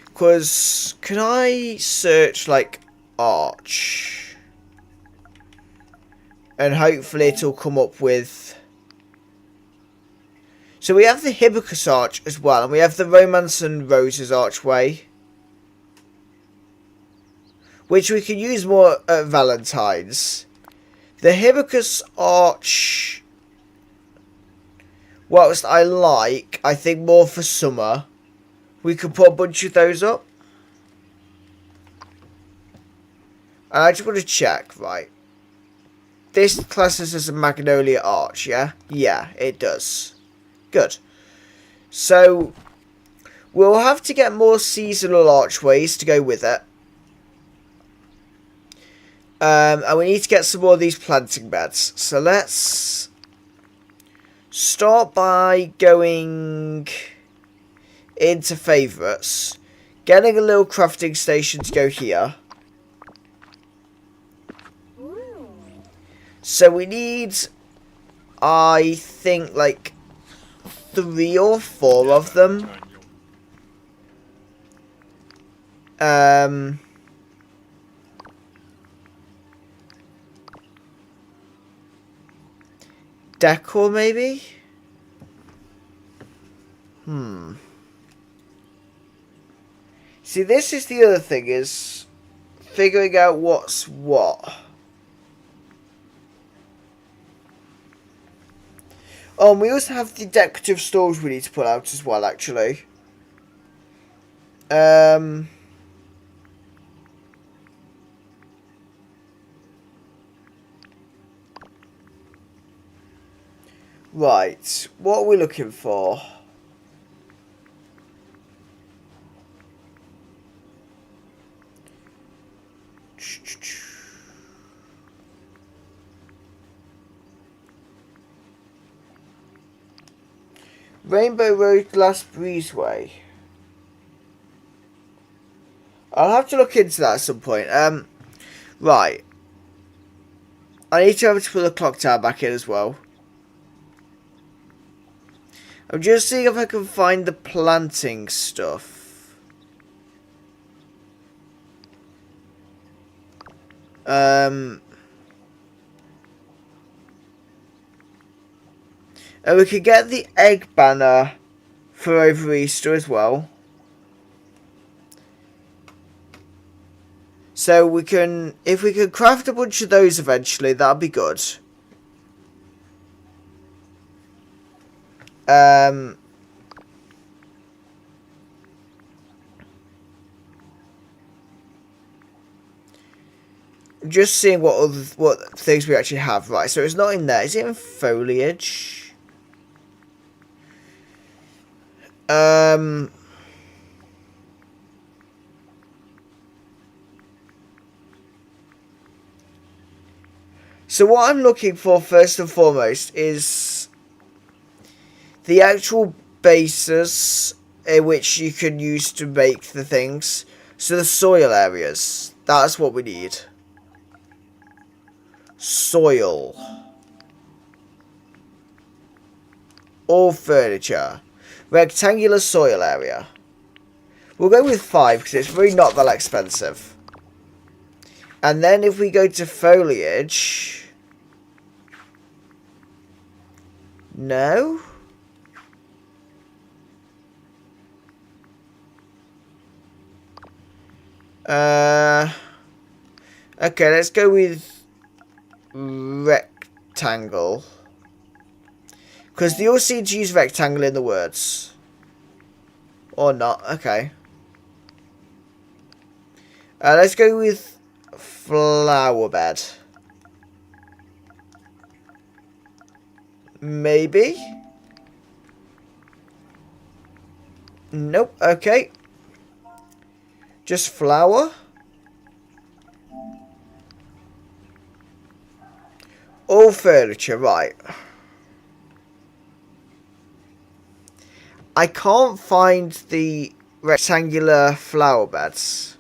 Because, can I search like arch? And hopefully it'll come up with... So we have the Hibiscus Arch as well. And we have the Romance and Roses Archway. Which we can use more at Valentine's. The Hibiscus Arch... whilst I like, I think more for summer. We could put a bunch of those up. And I just want to check, right. This classes as a Magnolia Arch, yeah? Yeah, it does. Good. So, we'll have to get more seasonal archways to go with it. And we need to get some more of these planting beds. So let's start by going into favourites. Getting a little crafting station to go here. So we need, I think, like 3 or 4 of them. Decor, maybe? See, this is the other thing, is figuring out what's what. Oh, and we also have the decorative storage we need to put out as well, actually. Right, what are we looking for? Rainbow Road Glass Breezeway. I'll have to look into that at some point. Right. I need to have to put the clock tower back in as well. I'm just seeing if I can find the planting stuff. And we could get the egg banner for over Easter as well. So we can, if we could craft a bunch of those eventually, that'd be good. Just seeing what things we actually have. Right, so it's not in there. Is it in foliage? So what I'm looking for first and foremost is the actual bases in which you can use to make the things. So the soil areas. That's what we need. Soil. All furniture. Rectangular soil area. We'll go with 5 because it's really not that expensive. And then if we go to foliage... No? Okay, let's go with rectangle. Because they all seem to use rectangle in the words. Or not, okay. Let's go with flower bed. Maybe? Nope, okay. Just flower. All furniture, right. I can't find the rectangular flower beds.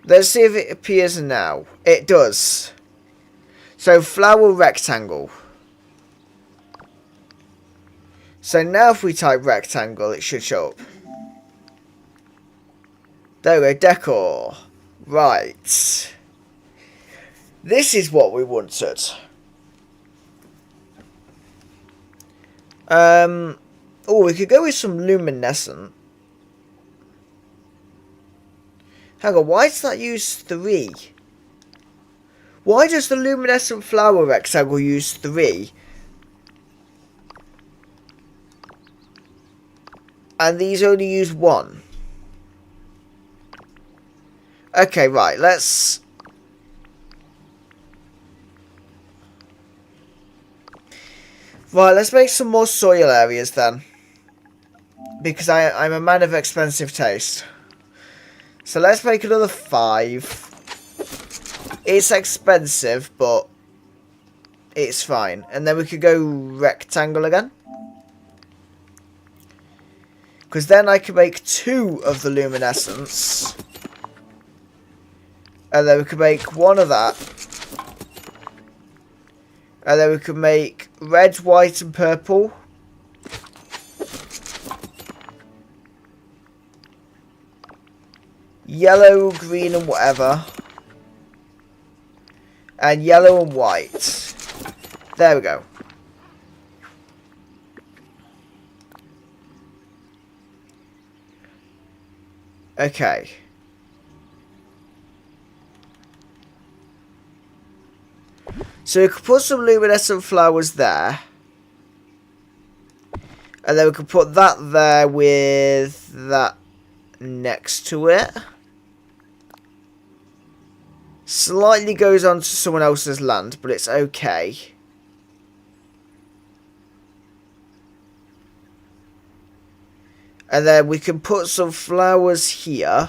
Let's see if it appears now. It does. So flower rectangle. So now if we type rectangle, it should show up. There we go, decor. Right. This is what we wanted. Oh, we could go with some luminescent. Hang on, why does that use 3? Why does the luminescent flower rectangle use 3? And these only use 1. Okay, right, let's... Right, let's make some more soil areas then. Because I'm a man of expensive taste. So let's make another 5. It's expensive, but it's fine. And then we could go rectangle again. Because then I can make 2 of the luminescence. And then we can make 1 of that. And then we can make red, white and purple. Yellow, green and whatever. And yellow and white. There we go. Okay. So we could put some luminescent flowers there. And then we could put that there with that next to it. Slightly goes on to someone else's land, but it's okay. And then we can put some flowers here.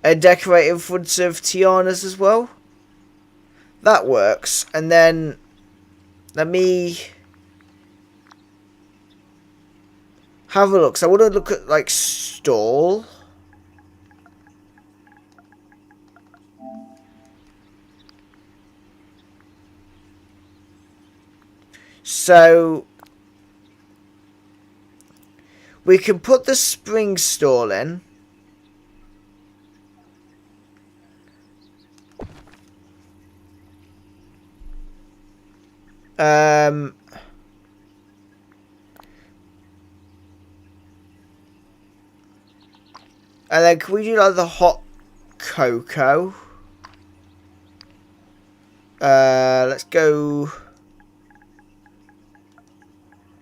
And decorate in front of Tiana's as well. That works. And then let me have a look. So I want to look at like stall. So we can put the spring stall in. And then can we do like the hot cocoa? Let's go.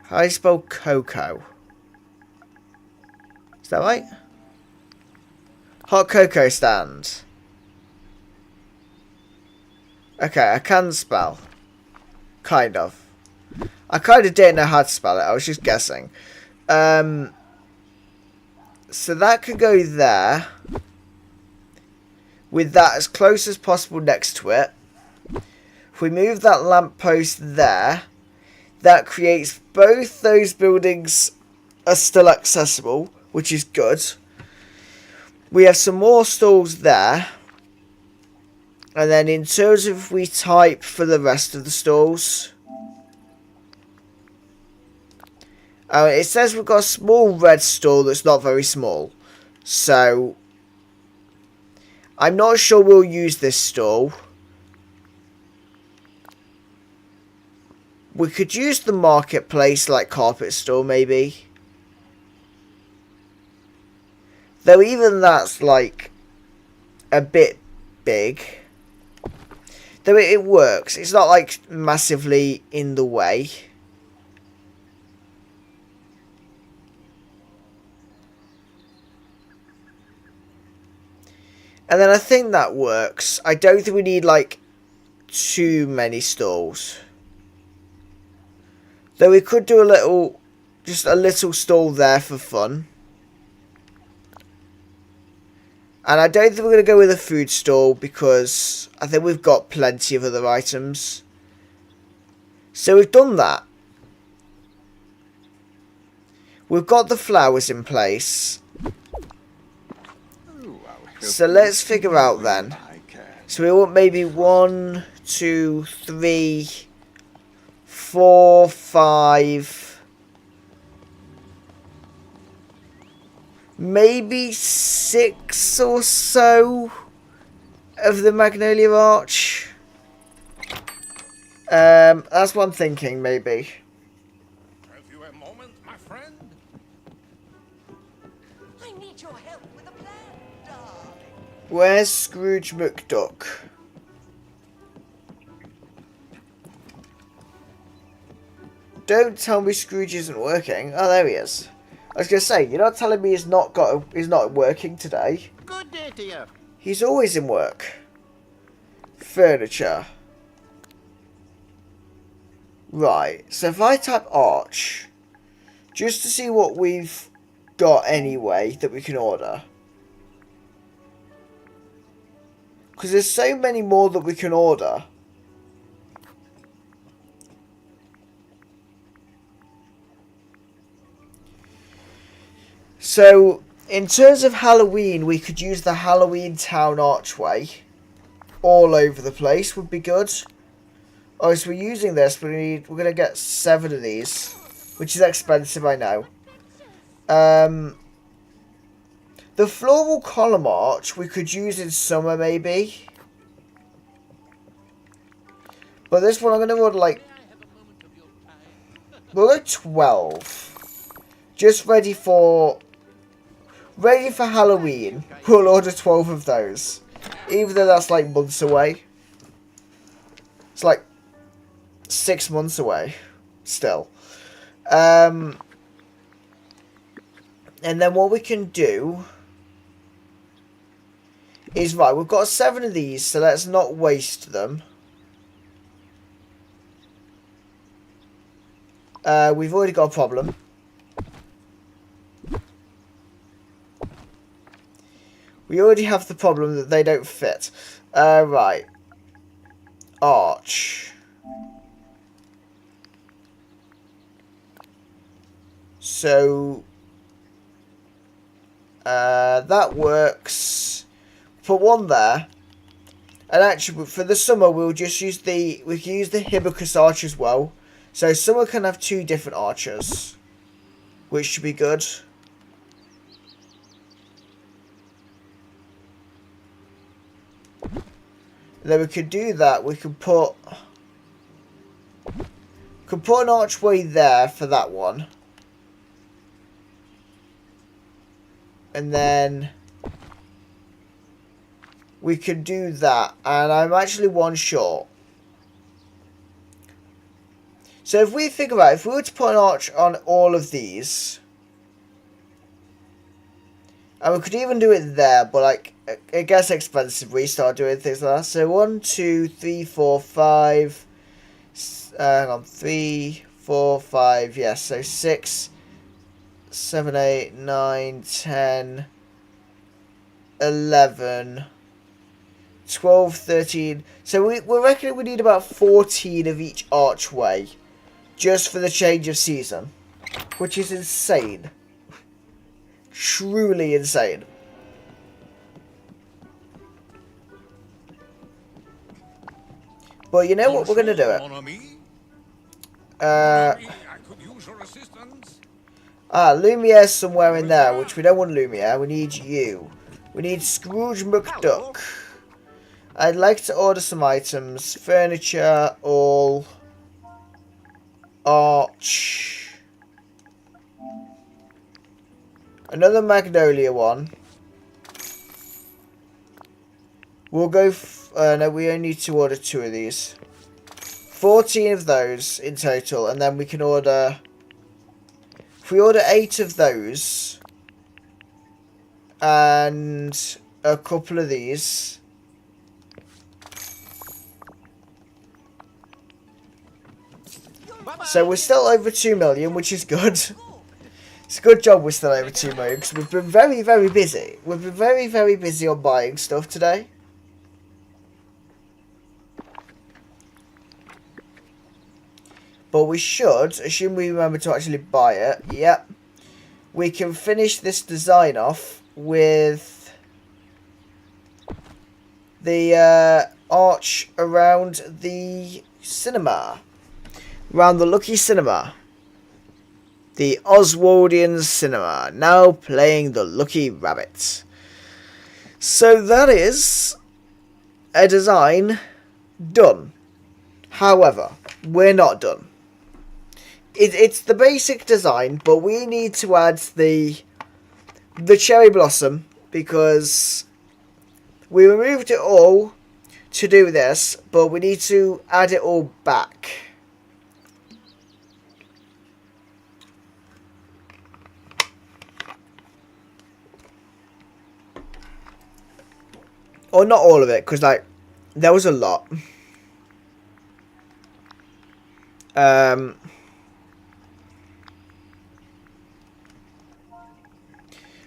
How do you spell cocoa? Is that right? Hot cocoa stand. Okay, I can spell. Kind of. I kind of didn't know how to spell it. I was just guessing. So that could go there. With that as close as possible next to it. If we move that lamppost there, that creates both those buildings are still accessible, which is good. We have some more stalls there. And then in terms of if we type for the rest of the stalls. It says we've got a small red stall that's not very small. So I'm not sure we'll use this stall. We could use the marketplace like carpet store maybe. Though even that's like a bit big. Though it works. It's not like massively in the way. And then I think that works. I don't think we need like too many stalls. Though we could do a little, just a little stall there for fun. And I don't think we're going to go with a food stall because I think we've got plenty of other items. So we've done that. We've got the flowers in place. So let's figure out then. So we want maybe 1, 2, 3, 4, 5. maybe 6 or so of the Magnolia Arch. That's what I'm thinking, maybe. Have you a moment, my friend? I need your help with a plan, darling. Where's Scrooge McDuck? Don't tell me Scrooge isn't working. Oh, there he is. I was gonna say, you're not telling me he's not working today. Good day to you. He's always in work. Furniture. Right, so if I type Arch, just to see what we've got anyway that we can order. Because there's so many more that we can order. So, in terms of Halloween, we could use the Halloween Town Archway. All over the place would be good. Oh, so we're using this, but we're going to get 7 of these. Which is expensive, I know. The Floral Column Arch, we could use in summer, maybe. But this one, I'm going to order, like... we'll go 12. Just ready for Halloween. We'll order 12 of those. Even though that's, like, months away. It's, like... 6 months away, still. And then what we can do is, right, we've got 7 of these, so let's not waste them. We've already got a problem. We already have the problem that they don't fit. Right. Arch. So, that works. Put 1 there. And actually, for the summer, we'll just use we can use the Hibiscus Arch as well. So, summer can have 2 different arches. Which should be good. And then we could do that. We could put an archway there for that one. And then we could do that. And I'm actually 1 short. So if we think about it, if we were to put an arch on all of these. And we could even do it there, but like, it gets expensive. We start doing things like that. So 1, 2, 3, 4, 5. Hang on, 3, 4, 5. Yes, so 6. 7, 8, 9, 10, 11, 12, 13. So we're reckoning we need about 14 of each archway. Just for the change of season. Which is insane. Truly insane. But you know what? We're going to do it. I could use your assistance. Lumiere's somewhere in there, which we don't want Lumiere. We need you. We need Scrooge McDuck. I'd like to order some items. Furniture, all. Arch. Another Magnolia one. We'll go... no, we only need to order 2 of these. 14 of those in total, and then we can order... if we order 8 of those, and a couple of these, so we're still over 2 million, which is good. It's a good job we're still over 2 million, because we've been very, very busy. We've been very, very busy on buying stuff today. But we should, assume we remember to actually buy it. Yep. We can finish this design off with the arch around the cinema. Around the Lucky Cinema. The Oswaldian Cinema, now playing The Lucky Rabbit. So that is a design done. However, we're not done. It's the basic design, but we need to add the cherry blossom because we removed it all to do this, but we need to add it all back. Or not all of it, because like there was a lot.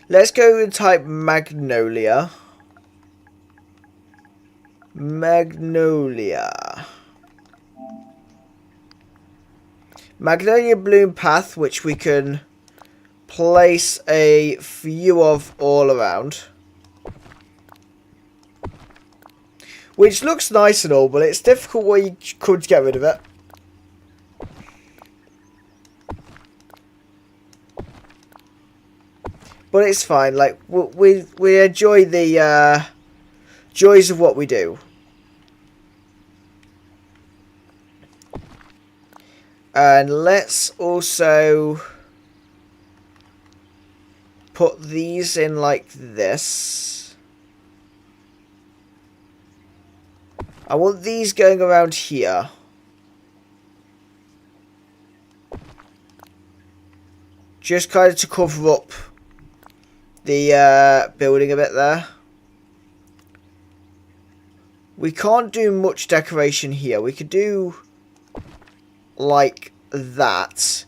Let's go and type Magnolia. Magnolia bloom path, which we can place a few of all around. Which looks nice and all, but it's difficult when you could get rid of it. But it's fine, like, we enjoy the joys of what we do. And let's also put these in like this. I want these going around here. Just kind of to cover up the building a bit there. We can't do much decoration here. We could do like that,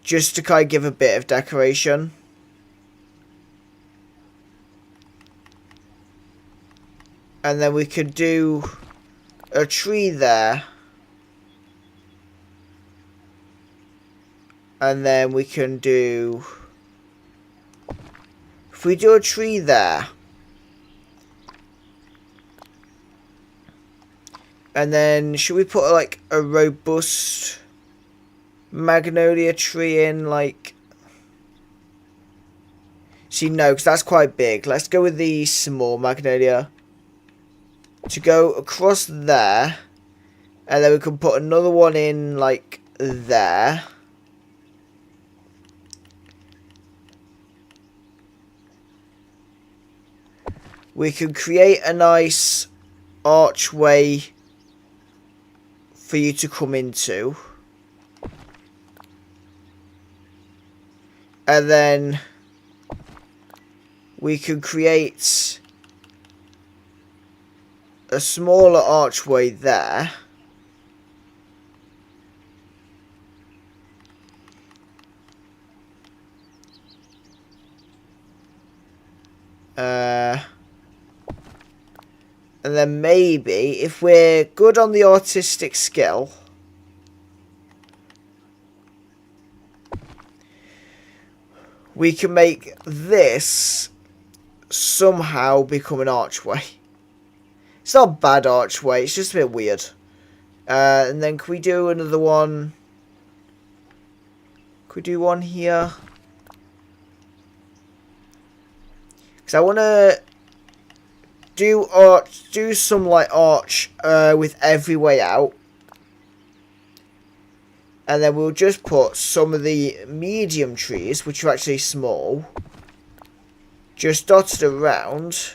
just to kind of give a bit of decoration. And then we could do a tree there. And then we can do... If we do a tree there. And then, should we put like a robust magnolia tree in, like... See, no, because that's quite big. Let's go with the small magnolia. To go across there. And then we can put another one in, like, there. We can create a nice archway for you to come into. And then we can create a smaller archway there. And then maybe, if we're good on the artistic skill, we can make this somehow become an archway. It's not a bad archway, it's just a bit weird. And then can we do another one? Could we do one here? Because I want to do some like arch with every way out. And then we'll just put some of the medium trees, which are actually small, just dotted around.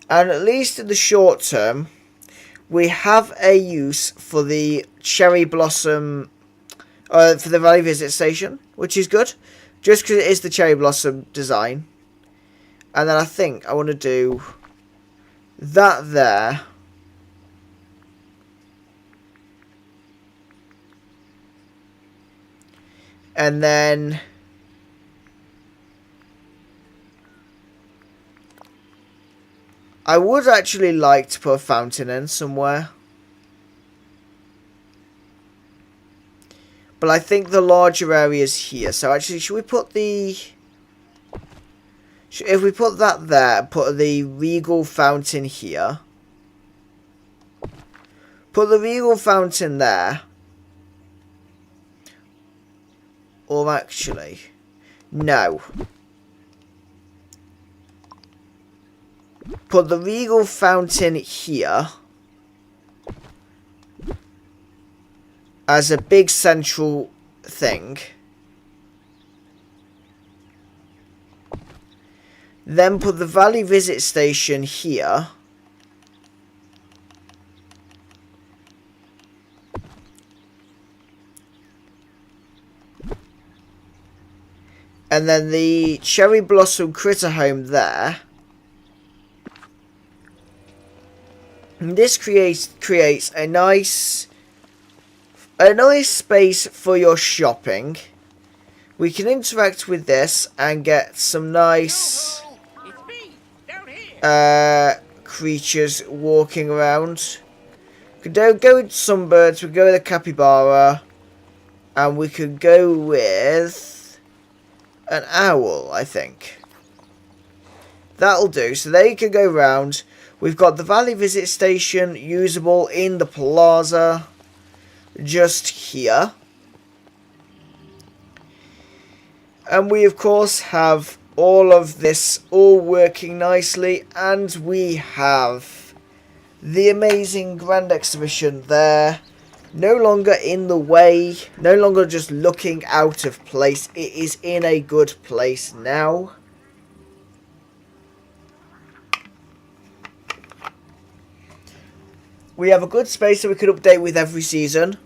And at least in the short term, we have a use for the cherry blossom, for the Valley Visit Station, which is good. Just because it is the cherry blossom design. And then I think I want to do that there. And then I would actually like to put a fountain in somewhere. But I think the larger area is here. So actually, should we If we put that there, put the Regal Fountain here. Put the Regal Fountain there. Or actually, no. Put the Regal Fountain here. As a big central thing. Then put the Valley Visit Station here. And then the Cherry Blossom Critter Home there. And this creates a nice space for your shopping. We can interact with this and get some nice creatures walking around. We could go with some birds, we could go with a capybara, and we could go with an owl, I think. That'll do. So they can go round. We've got the Valley Visit Station usable in the plaza just here. And we of course have all of this all working nicely, and we have the amazing Grand Exhibition there. No longer in the way, no longer just looking out of place. It is in a good place now. We have a good space that we could update with every season.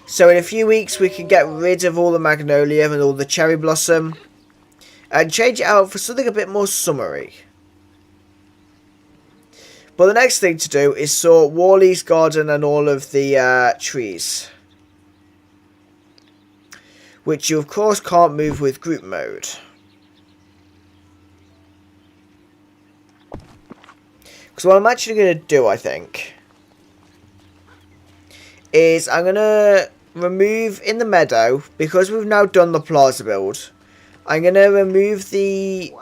So in a few weeks we can get rid of all the Magnolia and all the Cherry Blossom and change it out for something a bit more summery. But the next thing to do is sort Wally's garden and all of the trees. Which you of course can't move with group mode. Because what I'm actually going to do, I think, is I'm going to remove in the meadow, because we've now done the plaza build, I'm going to remove the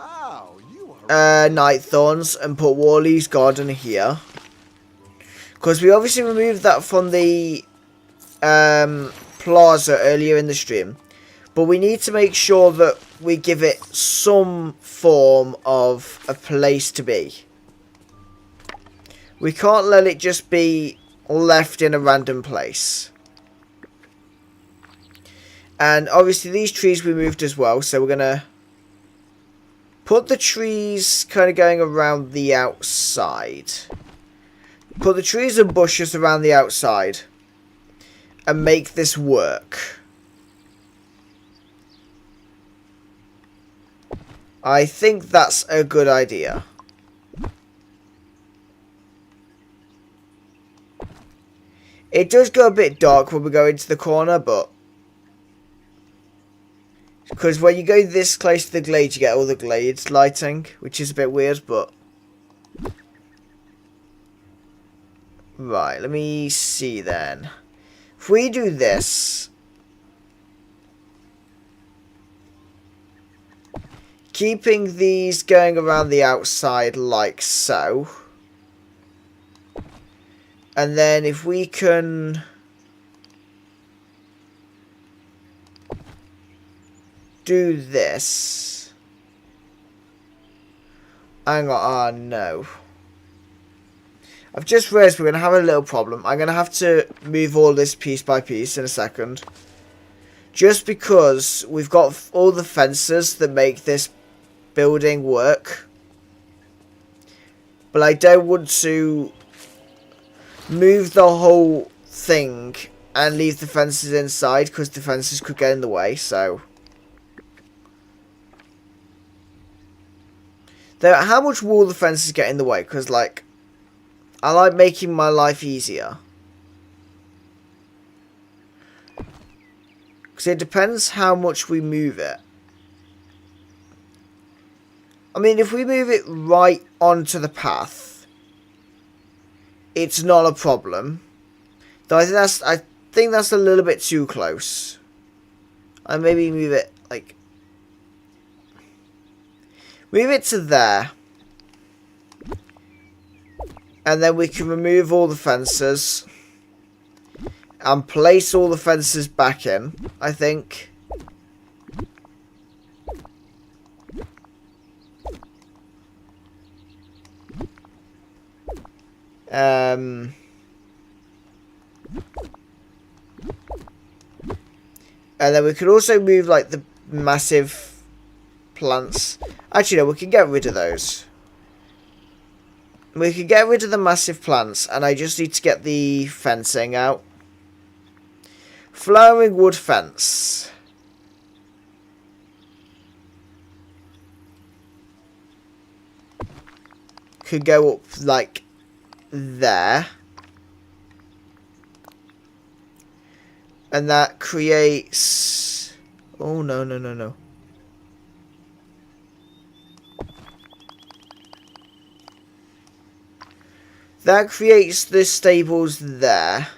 night thorns and put Wally's garden here. Because we obviously removed that from the plaza earlier in the stream. But we need to make sure that we give it some form of a place to be. We can't let it just be left in a random place. And obviously these trees we moved as well, so we're going to put the trees kind of going around the outside. Put the trees and bushes around the outside and make this work. I think that's a good idea. It does go a bit dark when we go into the corner, but because when you go this close to the glade, you get all the glades lighting, which is a bit weird, but right, let me see then. If we do this, keeping these going around the outside like so. And then if we can do this. Hang on, oh no. I've just realised we're going to have a little problem. I'm going to have to move all this piece by piece in a second. Just because we've got all the fences that make this building work. But I don't want to move the whole thing and leave the fences inside, because the fences could get in the way, so. How much will the fences get in the way? Because, like, I like making my life easier. Because it depends how much we move it. I mean, if we move it right onto the path, it's not a problem. Though I think that's a little bit too close. I maybe move it like Move it to there. And then we can remove all the fences. And place all the fences back in, I think. And then we could also move like the massive plants. Actually, no, we can get rid of those. We can get rid of the massive plants, and I just need to get the fencing out. Flowering wood fence. Could go up like there. And that creates... Oh, no, no, no, no. That creates the stables there.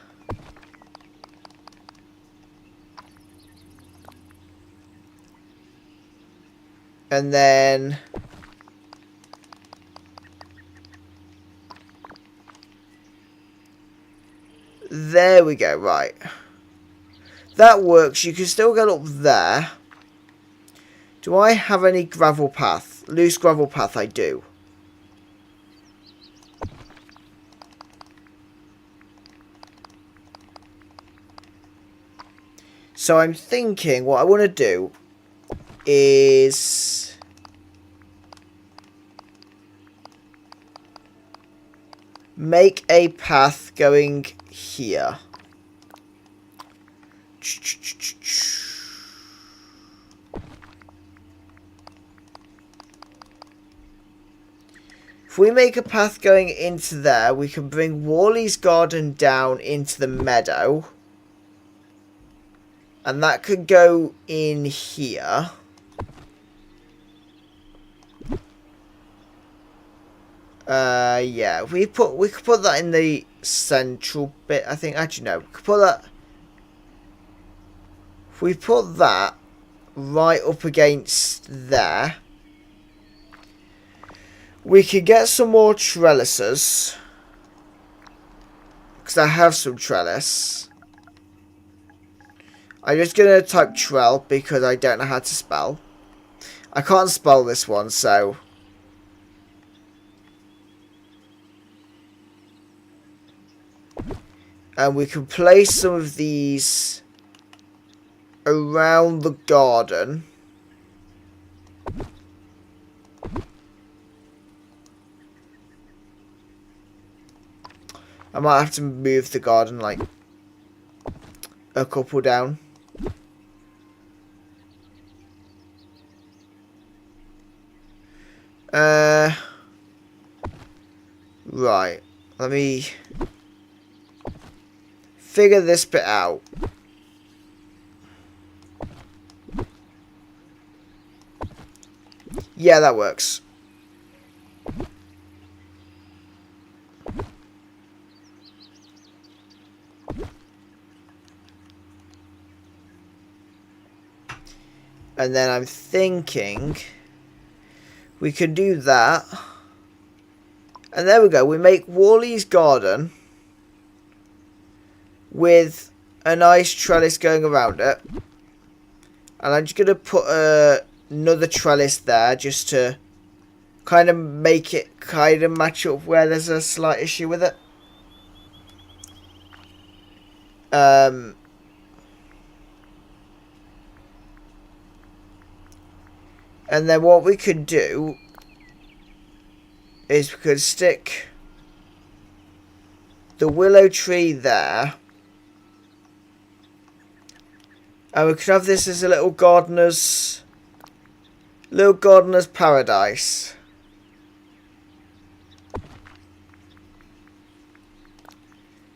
And then... There we go, right. That works. You can still get up there. Do I have any gravel path? Loose gravel path, I do. So I'm thinking what I want to do is... make a path going here. If we make a path going into there, we can bring Wally's garden down into the meadow. And that could go in here. Yeah, we could put that in the central bit, I think. Actually, no, we could put that... If we put that right up against there, we could get some more trellises. Because I have some trellis. I'm just going to type trell because I don't know how to spell. I can't spell this one, so... And we can place some of these around the garden. I might have to move the garden like a couple down. Right. Let me figure this bit out. Yeah, that works. And then I'm thinking we could do that. And there we go. We make Wally's garden with a nice trellis going around it. And I'm just going to put another trellis there just to kind of make it kind of match up where there's a slight issue with it. And then what we could do is we could stick the willow tree there. And we could have this as a little gardener's paradise.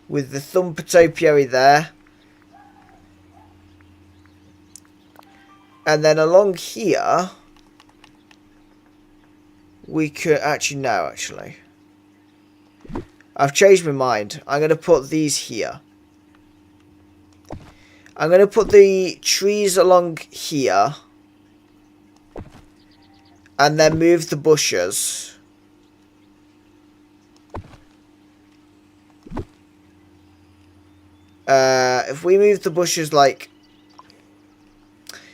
With the Thumpatopiary there. And then along here, we could actually, no, actually. I've changed my mind. I'm going to put these here. I'm going to put the trees along here. And then move the bushes. If we move the bushes like...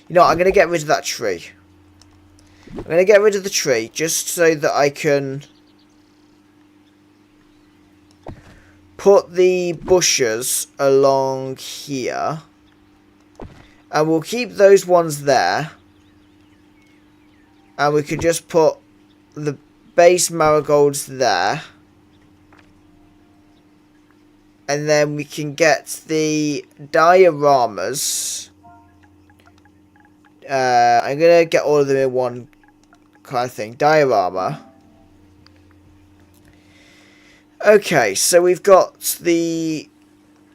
You know what, I'm going to get rid of that tree. I'm going to get rid of the tree just so that I can put the bushes along here. And we'll keep those ones there. And we can just put the base marigolds there. And then we can get the dioramas. I'm going to get all of them in one kind of thing. Diorama. Okay, so we've got the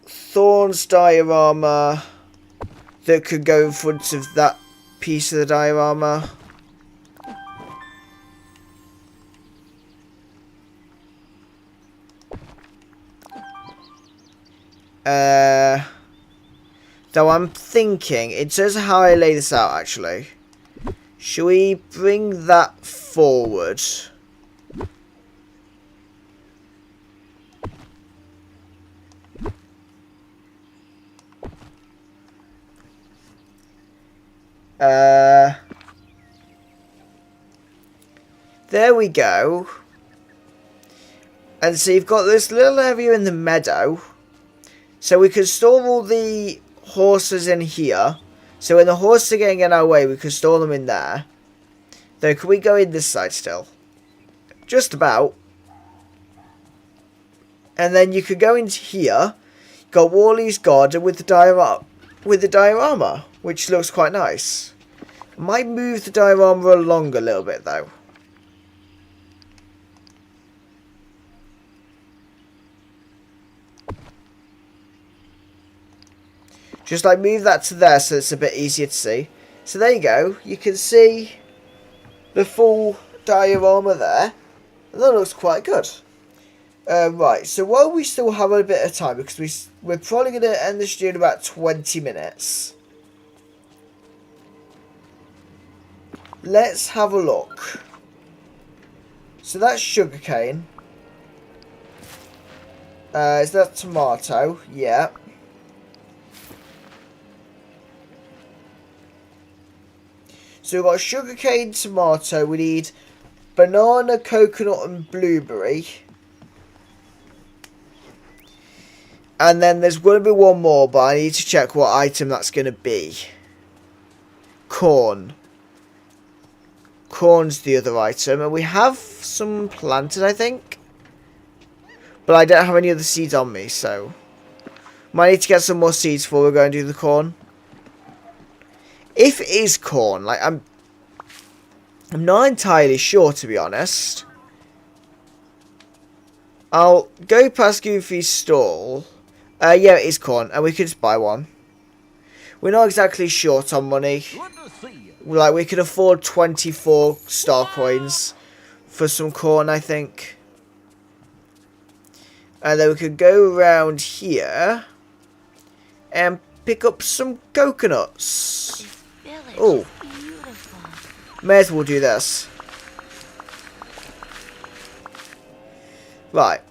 Thorns diorama that could go in front of that piece of the diorama. Though I'm thinking, in terms of how I lay this out actually, should we bring that forward? There we go. And so you've got this little area in the meadow. So we can store all the horses in here. So when the horses are getting in our way, we can store them in there. Though, can we go in this side still? Just about. And then you could go into here. Got Wally's garden with the diorama, which looks quite nice. Might move the diorama along a little bit though. Just like move that to there so it's a bit easier to see. So there you go. You can see the full diorama there. And that looks quite good. Right, so while we still have a bit of time, because we're probably going to end this video in about 20 minutes. Let's have a look. So that's sugarcane. Is that tomato? Yeah. So we've got sugarcane, tomato. We need banana, coconut and blueberry. And then there's going to be one more, but I need to check what item that's going to be. Corn. Corn's the other item. And we have some planted, I think. But I don't have any other seeds on me, so... Might need to get some more seeds before we go and do the corn. If it is corn, like, I'm not entirely sure, to be honest. I'll go past Goofy's stall. Yeah, it is corn, and we could just buy one. We're not exactly short on money. Like, we could afford 24 star coins for some corn, I think. And then we could go around here and pick up some coconuts. Oh, may as well do this. Right.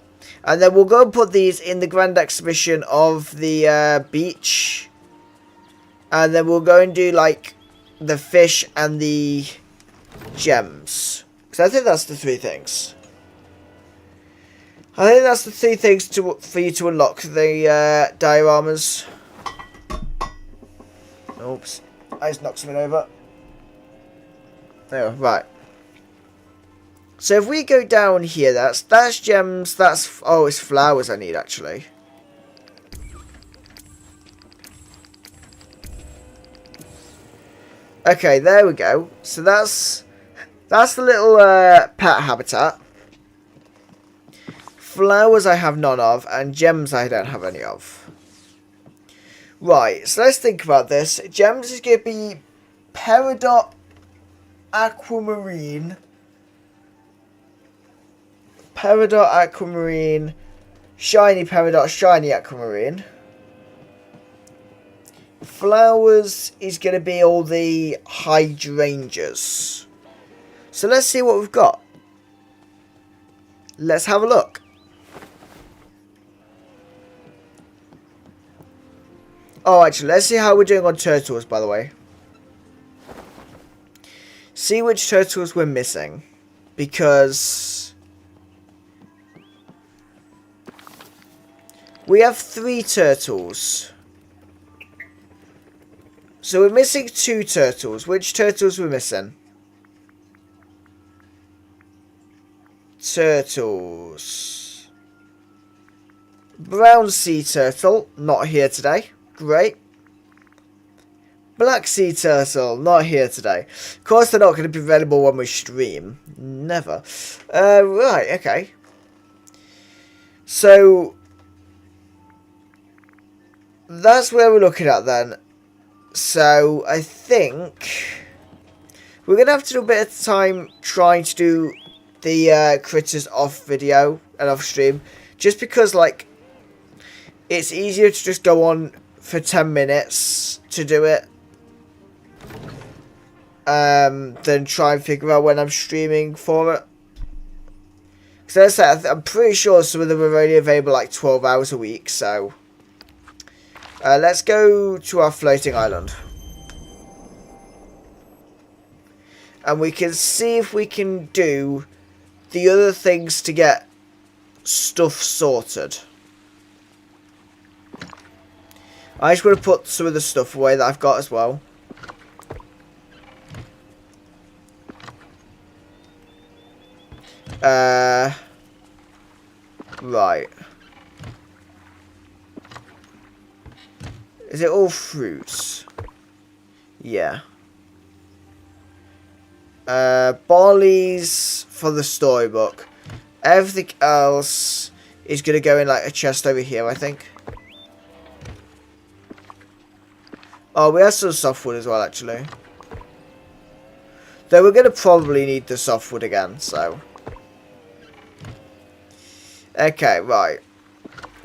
And then we'll go and put these in the grand exhibition of the beach. And then we'll go and do, like, the fish and the gems. Because I think that's the three things. I think that's the three things for you to unlock the dioramas. Oops. I just knocked something over. There, right. So if we go down here, that's gems, that's... Oh, it's flowers I need, actually. Okay, there we go. So that's the little pet habitat. Flowers I have none of, and gems I don't have any of. Right, so let's think about this. Gems is going to be Peridot Aquamarine. Peridot Aquamarine. Shiny Peridot, Shiny Aquamarine. Flowers is going to be all the hydrangeas. So let's see what we've got. Let's have a look. Oh, actually, let's see how we're doing on turtles, by the way. See which turtles we're missing. Because we have 3 turtles. So we're missing 2 turtles. Which turtles we're missing? Turtles. Brown sea turtle, not here today. Great. Black sea turtle, not here today. Of course they're not going to be available when we stream. Never. Right, okay. So that's where we're looking at then. So I think we're going to have to do a bit of time trying to do the critters off video and off stream. Just because, like, it's easier to just go on for 10 minutes to do it. Than try and figure out when I'm streaming for it. Because as I said, I'm pretty sure some of them are only available like 12 hours a week, so let's go to our floating island. And we can see if we can do the other things to get stuff sorted. I just want to put some of the stuff away that I've got as well. Right. Is it all fruits? Yeah. Barley's for the storybook. Everything else is going to go in like a chest over here, I think. Oh, we have some softwood as well, actually. Though we're going to probably need the softwood again, so. Okay, right.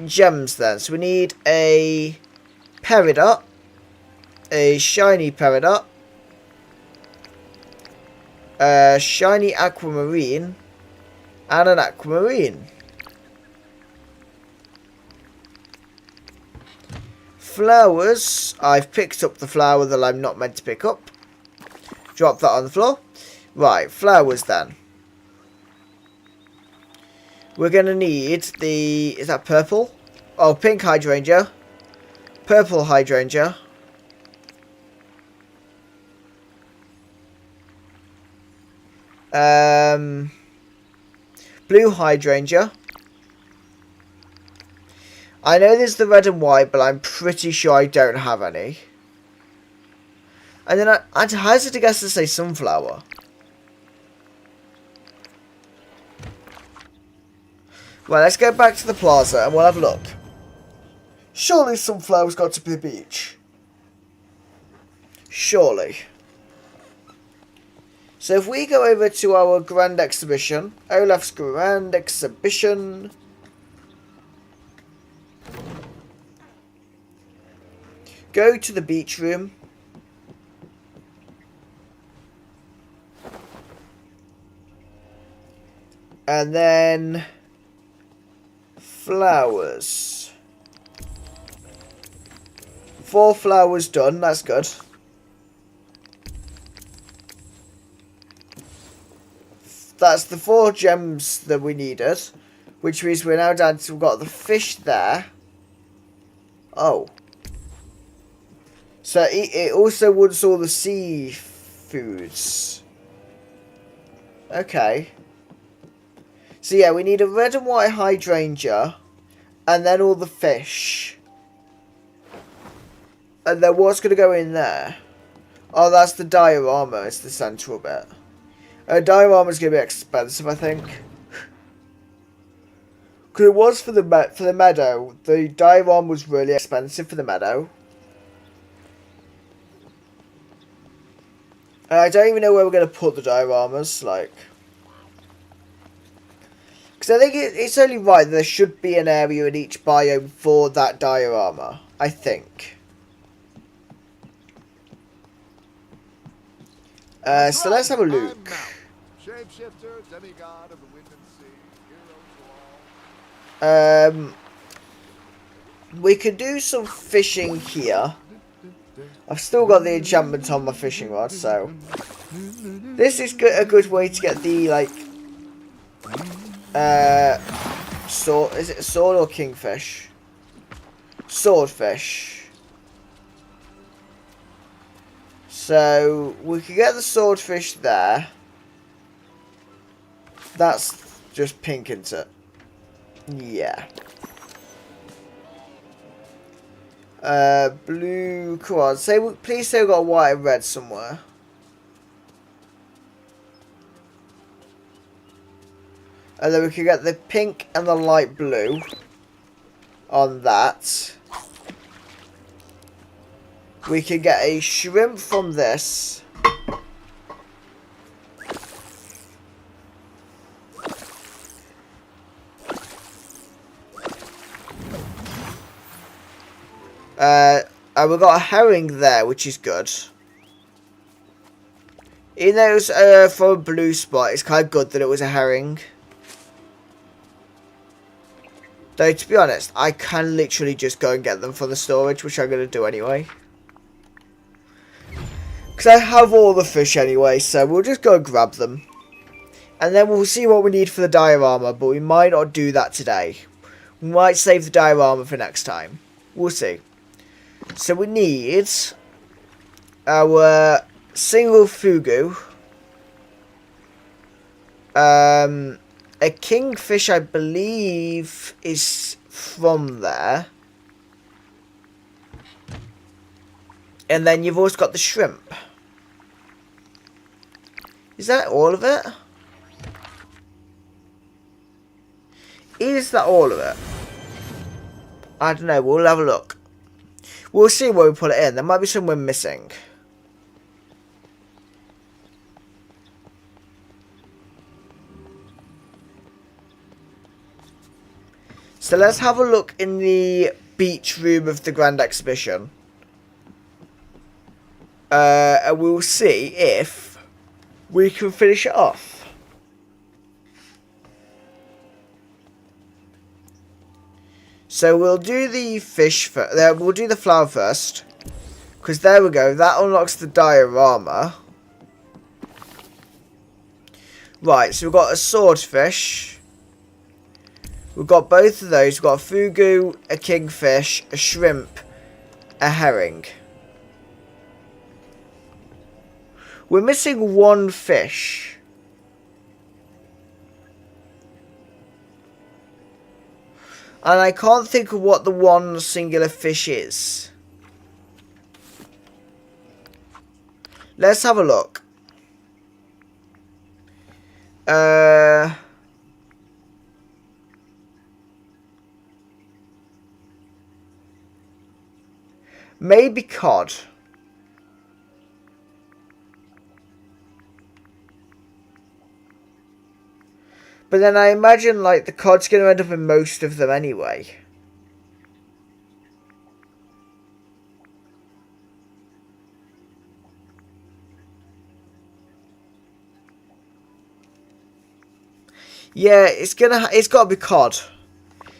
Gems then. So we need a peridot, a shiny peridot, a shiny aquamarine, and an aquamarine. Flowers. I've picked up the flower that I'm not meant to pick up. Drop that on the floor. Right, flowers then. We're going to need the... Is that purple? Oh, pink hydrangea. Purple hydrangea. Blue hydrangea. I know there's the red and white, but I'm pretty sure I don't have any. And then I'd hazard a guess to say sunflower. Right, let's go back to the plaza and we'll have a look. Surely sunflower's got to be the beach. Surely. So if we go over to our grand exhibition, Olaf's grand exhibition. Go to the beach room. And then flowers. 4 flowers done, that's good. That's the 4 gems that we needed. Which means we're now down to, we've got the fish there. Oh. So it also wants all the seafoods. Okay. So yeah, we need a red and white hydrangea. And then all the fish. And then what's going to go in there? Oh, that's the diorama. It's the central bit. Diorama's going to be expensive, I think. Because it was for the meadow. The diorama was really expensive for the meadow. And I don't even know where we're going to put the dioramas, like. Because I think it's only right that there should be an area in each biome for that diorama. I think. So let's have a look. Shapeshifter, demigod of the wind and sea, hero to all. We could do some fishing here. I've still got the enchantment on my fishing rod, so this is a good way to get the like sword. Is it a sword or kingfish? Swordfish. So we could get the swordfish there. That's just pink, isn't it? Yeah. Blue, come on, please say we've got white and red somewhere. And then we can get the pink and the light blue on that. We can get a shrimp from this. And we've got a herring there, which is good. Even though it was for a blue spot, it's kind of good that it was a herring. Though, to be honest, I can literally just go and get them for the storage, which I'm going to do anyway. Because I have all the fish anyway, so we'll just go and grab them. And then we'll see what we need for the diorama, but we might not do that today. We might save the diorama for next time. We'll see. So we need our single fugu, a kingfish, I believe, is from there, and then you've also got the shrimp. Is that all of it? Is that all of it? I don't know, we'll have a look. We'll see where we put it in. There might be somewhere missing. So let's have a look in the beach room of the Grand Exhibition. And we'll see if we can finish it off. So we'll do the fish first. We'll do the flower first. Because there we go. That unlocks the diorama. Right, so we've got a swordfish. We've got both of those. We've got a fugu, a kingfish, a shrimp, a herring. We're missing one fish. And I can't think of what the one singular fish is. Let's have a look. Maybe cod. But then I imagine, like, the cod's going to end up in most of them anyway. Yeah, it's got to be cod.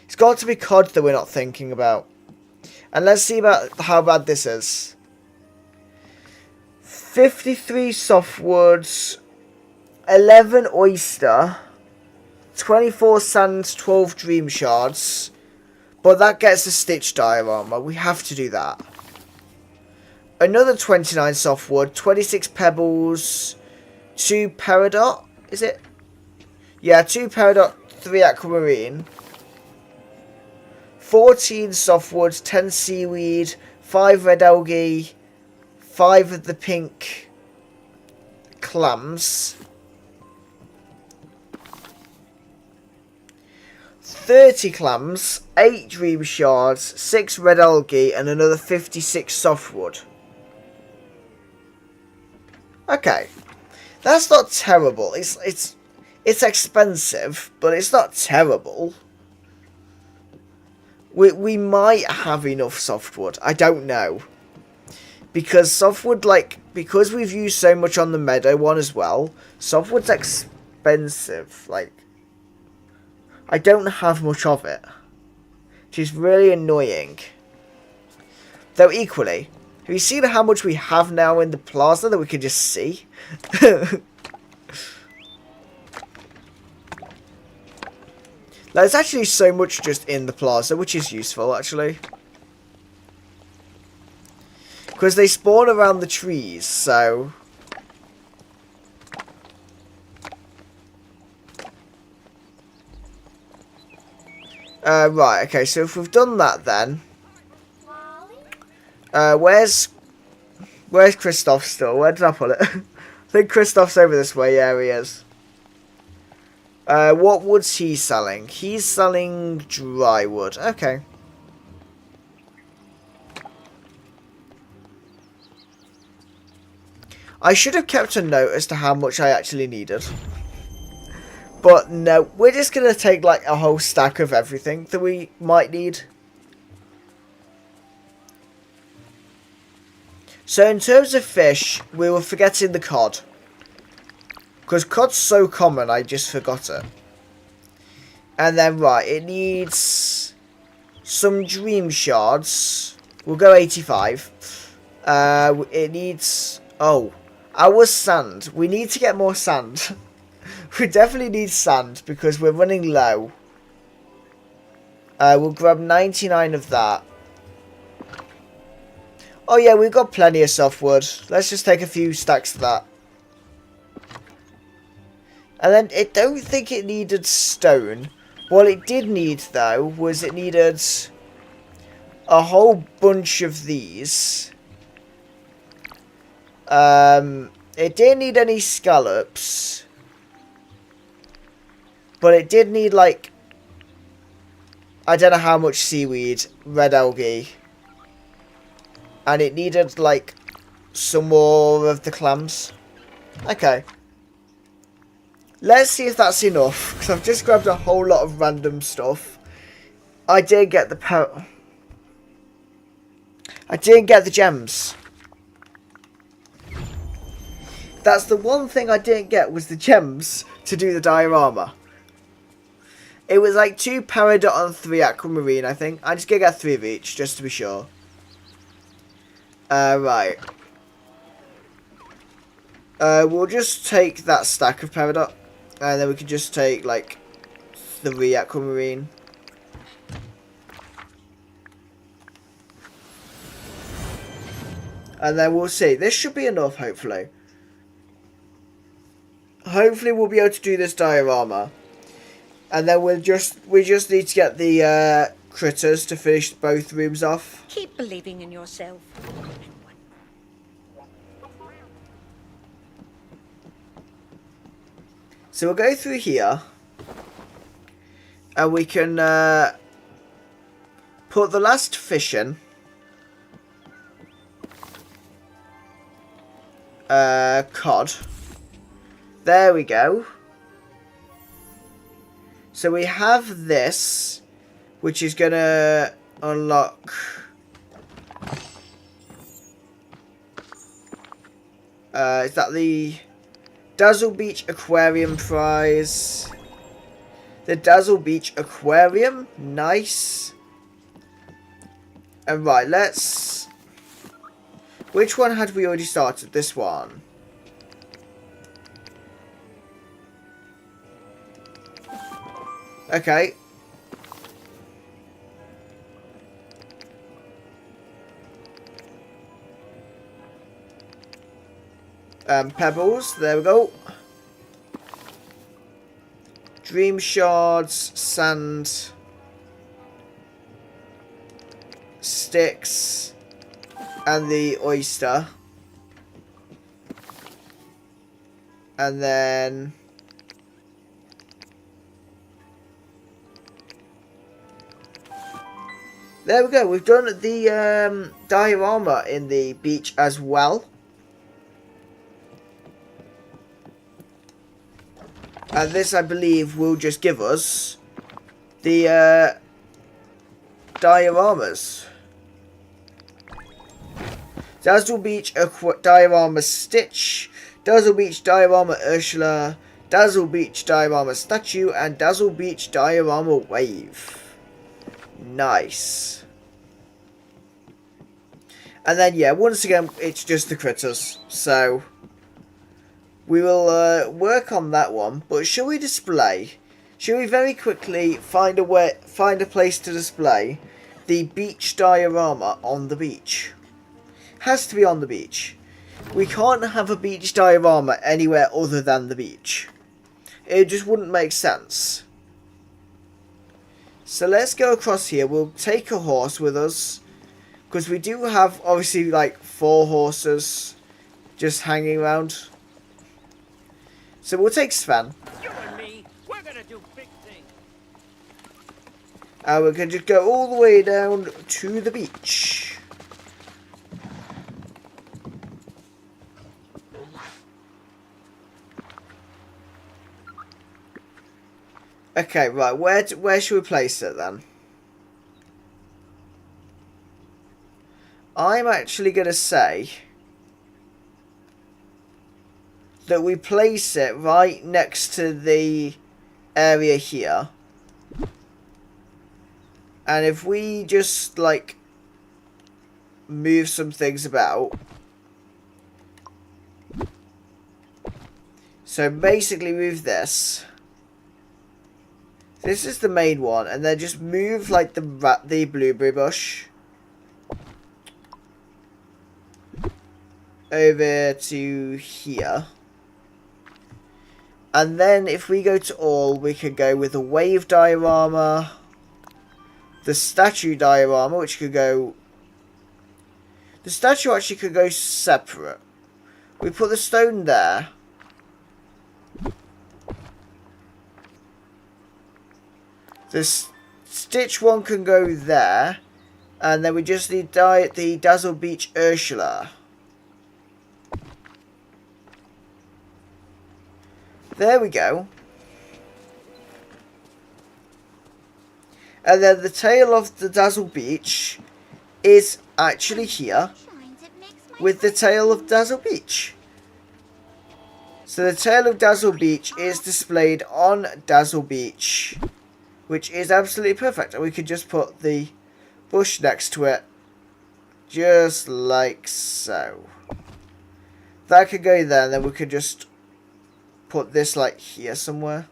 It's got to be cod that we're not thinking about. And let's see about how bad this is. 53 softwoods, 11 oyster, 24 sands, 12 dream shards. But that gets a stitch diorama. We have to do that. Another 29 softwood, 26 pebbles, 2 peridot. Is it? Yeah, 2 peridot, 3 aquamarine. 14 softwoods, 10 seaweed, 5 red algae, 5 of the pink clams. 30 clams, 8 dream shards, 6 red algae, and another 56 softwood. Okay, that's not terrible. It's expensive, but it's not terrible. We might have enough softwood. I don't know, because softwood, like, because we've used so much on the meadow one as well. Softwood's expensive. Like, I don't have much of it, which is really annoying. Though equally, have you seen how much we have now in the plaza that we can just see? There's actually so much just in the plaza, which is useful, actually. Because they spawn around the trees, so... right, okay, so if we've done that then... where's Christoph still? Where did I put it? I think Christoph's over this way, yeah, he is. What wood's he selling? He's selling dry wood. Okay. I should have kept a note as to how much I actually needed. But no, we're just going to take like a whole stack of everything that we might need. So in terms of fish, we were forgetting the cod. Because cod's so common, I just forgot it. And then, right, it needs some dream shards. We'll go 85. It needs... Oh, our sand. We need to get more sand. We definitely need sand because we're running low. We'll grab 99 of that. Oh yeah, we've got plenty of softwood. Let's just take a few stacks of that. And then, I don't think it needed stone. What it did need, though, was it needed a whole bunch of these. It didn't need any scallops. But it did need, like, I don't know how much seaweed, red algae. And it needed, like, some more of the clams. Okay. Let's see if that's enough, because I've just grabbed a whole lot of random stuff. I didn't get the gems. That's the one thing I didn't get, was the gems to do the diorama. It was like 2 peridot and 3 aquamarine, I think. I'm just going to get 3 of each, just to be sure. Right. We'll just take that stack of peridot. And then we can just take, like, 3 aquamarine. And then we'll see. This should be enough, hopefully. Hopefully we'll be able to do this diorama. And then we just need to get the critters to finish both rooms off. Keep believing in yourself. So we'll go through here. And we can put the last fish in. Cod. There we go. So we have this, which is going to unlock... is that the Dazzle Beach Aquarium prize? The Dazzle Beach Aquarium. Nice. And right, let's... Which one had we already started? This one. Okay. Pebbles, there we go. Dream shards, sand, sticks, and the oyster. And then... There we go, we've done the diorama in the beach as well. And this, I believe, will just give us the dioramas. Dazzle Beach Diorama Stitch, Dazzle Beach Diorama Ursula, Dazzle Beach diorama statue, and Dazzle Beach diorama wave. Nice. And then, yeah, once again, it's just the critters. So, we will work on that one. But shall we display? Shall we very quickly find a place to display the beach diorama on the beach? Has to be on the beach. We can't have a beach diorama anywhere other than the beach. It just wouldn't make sense. So let's go across here. We'll take a horse with us. Because we do have, obviously, like 4 horses just hanging around. So we'll take Sven. You and me, we're gonna do big things. And we can just go all the way down to the beach. Okay, right, where should we place it then? I'm actually going to say that we place it right next to the area here. And if we just, like, move some things about. So basically move this. This is the main one, and then just move like the blueberry bush over to here. And then if we go to all, we can go with the wave diorama, the statue diorama, which could go... The statue actually could go separate. We put the stone there. The Stitch one can go there. And then we just need the Dazzle Beach Ursula. There we go. And then the tail of the Dazzle Beach is actually here with the tail of Dazzle Beach. So the tail of Dazzle Beach is displayed on Dazzle Beach, which is absolutely perfect. And we could just put the bush next to it, just like so. That could go there, and then we could just put this like here somewhere.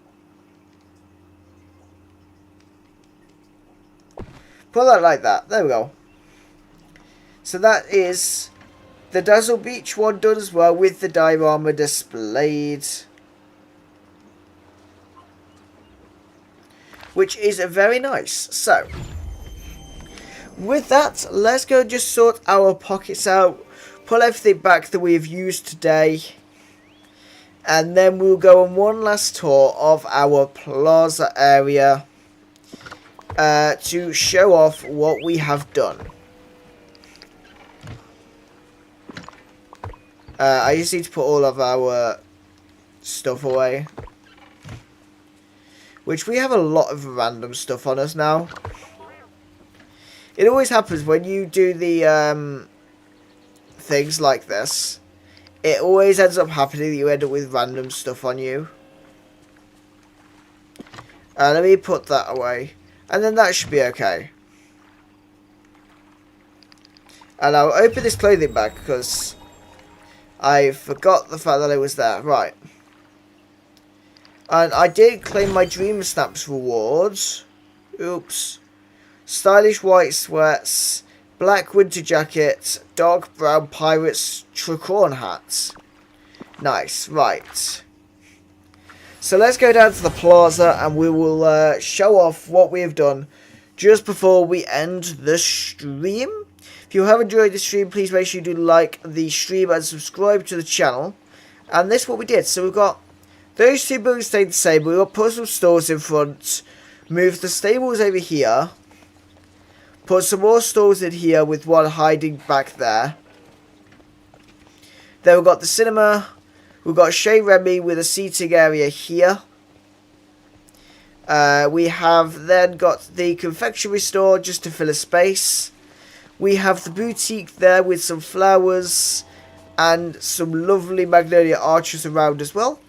Put that like that. There we go. So that is the Dazzle Beach one done as well, with the diorama displayed, which is very nice. So with that, let's go just sort our pockets out, pull everything back that we've used today, and then we'll go on one last tour of our plaza area to show off what we have done. I just need to put all of our stuff away, which we have a lot of random stuff on us now. It always happens when you do the things like this. It always ends up happening that you end up with random stuff on you. Let me put that away. And then that should be okay. And I'll open this clothing bag because I forgot the fact that it was there. Right. And I did claim my Dream Snaps rewards. Oops. Stylish white sweats, black winter jacket, dark brown pirate's tricorn hats. Nice, right. So let's go down to the plaza and we will show off what we have done just before we end the stream. If you have enjoyed the stream, please make sure you do like the stream and subscribe to the channel. And this is what we did. So we've got those two buildings stayed the same. We've got put some stores in front, moved the stables over here, put some more stores in here with one hiding back there. Then we've got the cinema. We've got Chez Remy with a seating area here. We have then got the confectionery store just to fill a space. We have the boutique there with some flowers and some lovely magnolia arches around as well.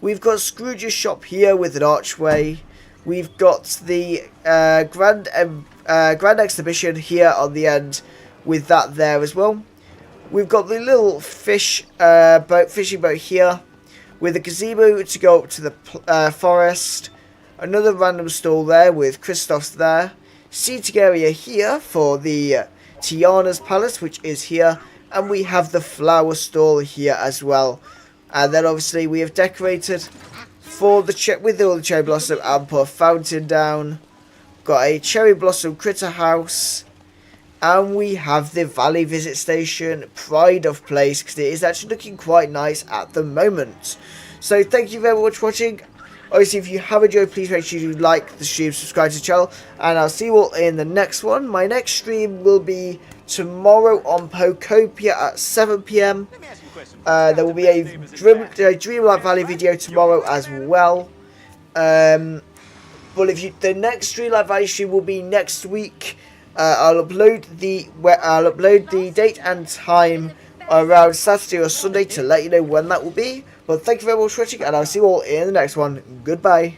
We've got Scrooge's shop here with an archway. We've got the grand exhibition here on the end with that there as well. We've got the little fishing boat here with a gazebo to go up to the forest. Another random stall there with Kristoff's there. Seating area here for the Tiana's Palace, which is here. And we have the flower stall here as well. And then obviously we have decorated for the with all the cherry blossom and put a fountain down. Got a cherry blossom critter house. And we have the Valley Visit Station, pride of place, because it is actually looking quite nice at the moment. So thank you very much for watching. Obviously, if you have enjoyed, please make sure you like the stream, subscribe to the channel, and I'll see you all in the next one. My next stream will be tomorrow on Pokopia at 7 PM. There will be a Dreamlight Valley video tomorrow as well. But the next Dreamlight Valley stream will be next week. I'll upload the date and time around Saturday or Sunday to let you know when that will be. But thank you very much for watching, and I'll see you all in the next one. Goodbye.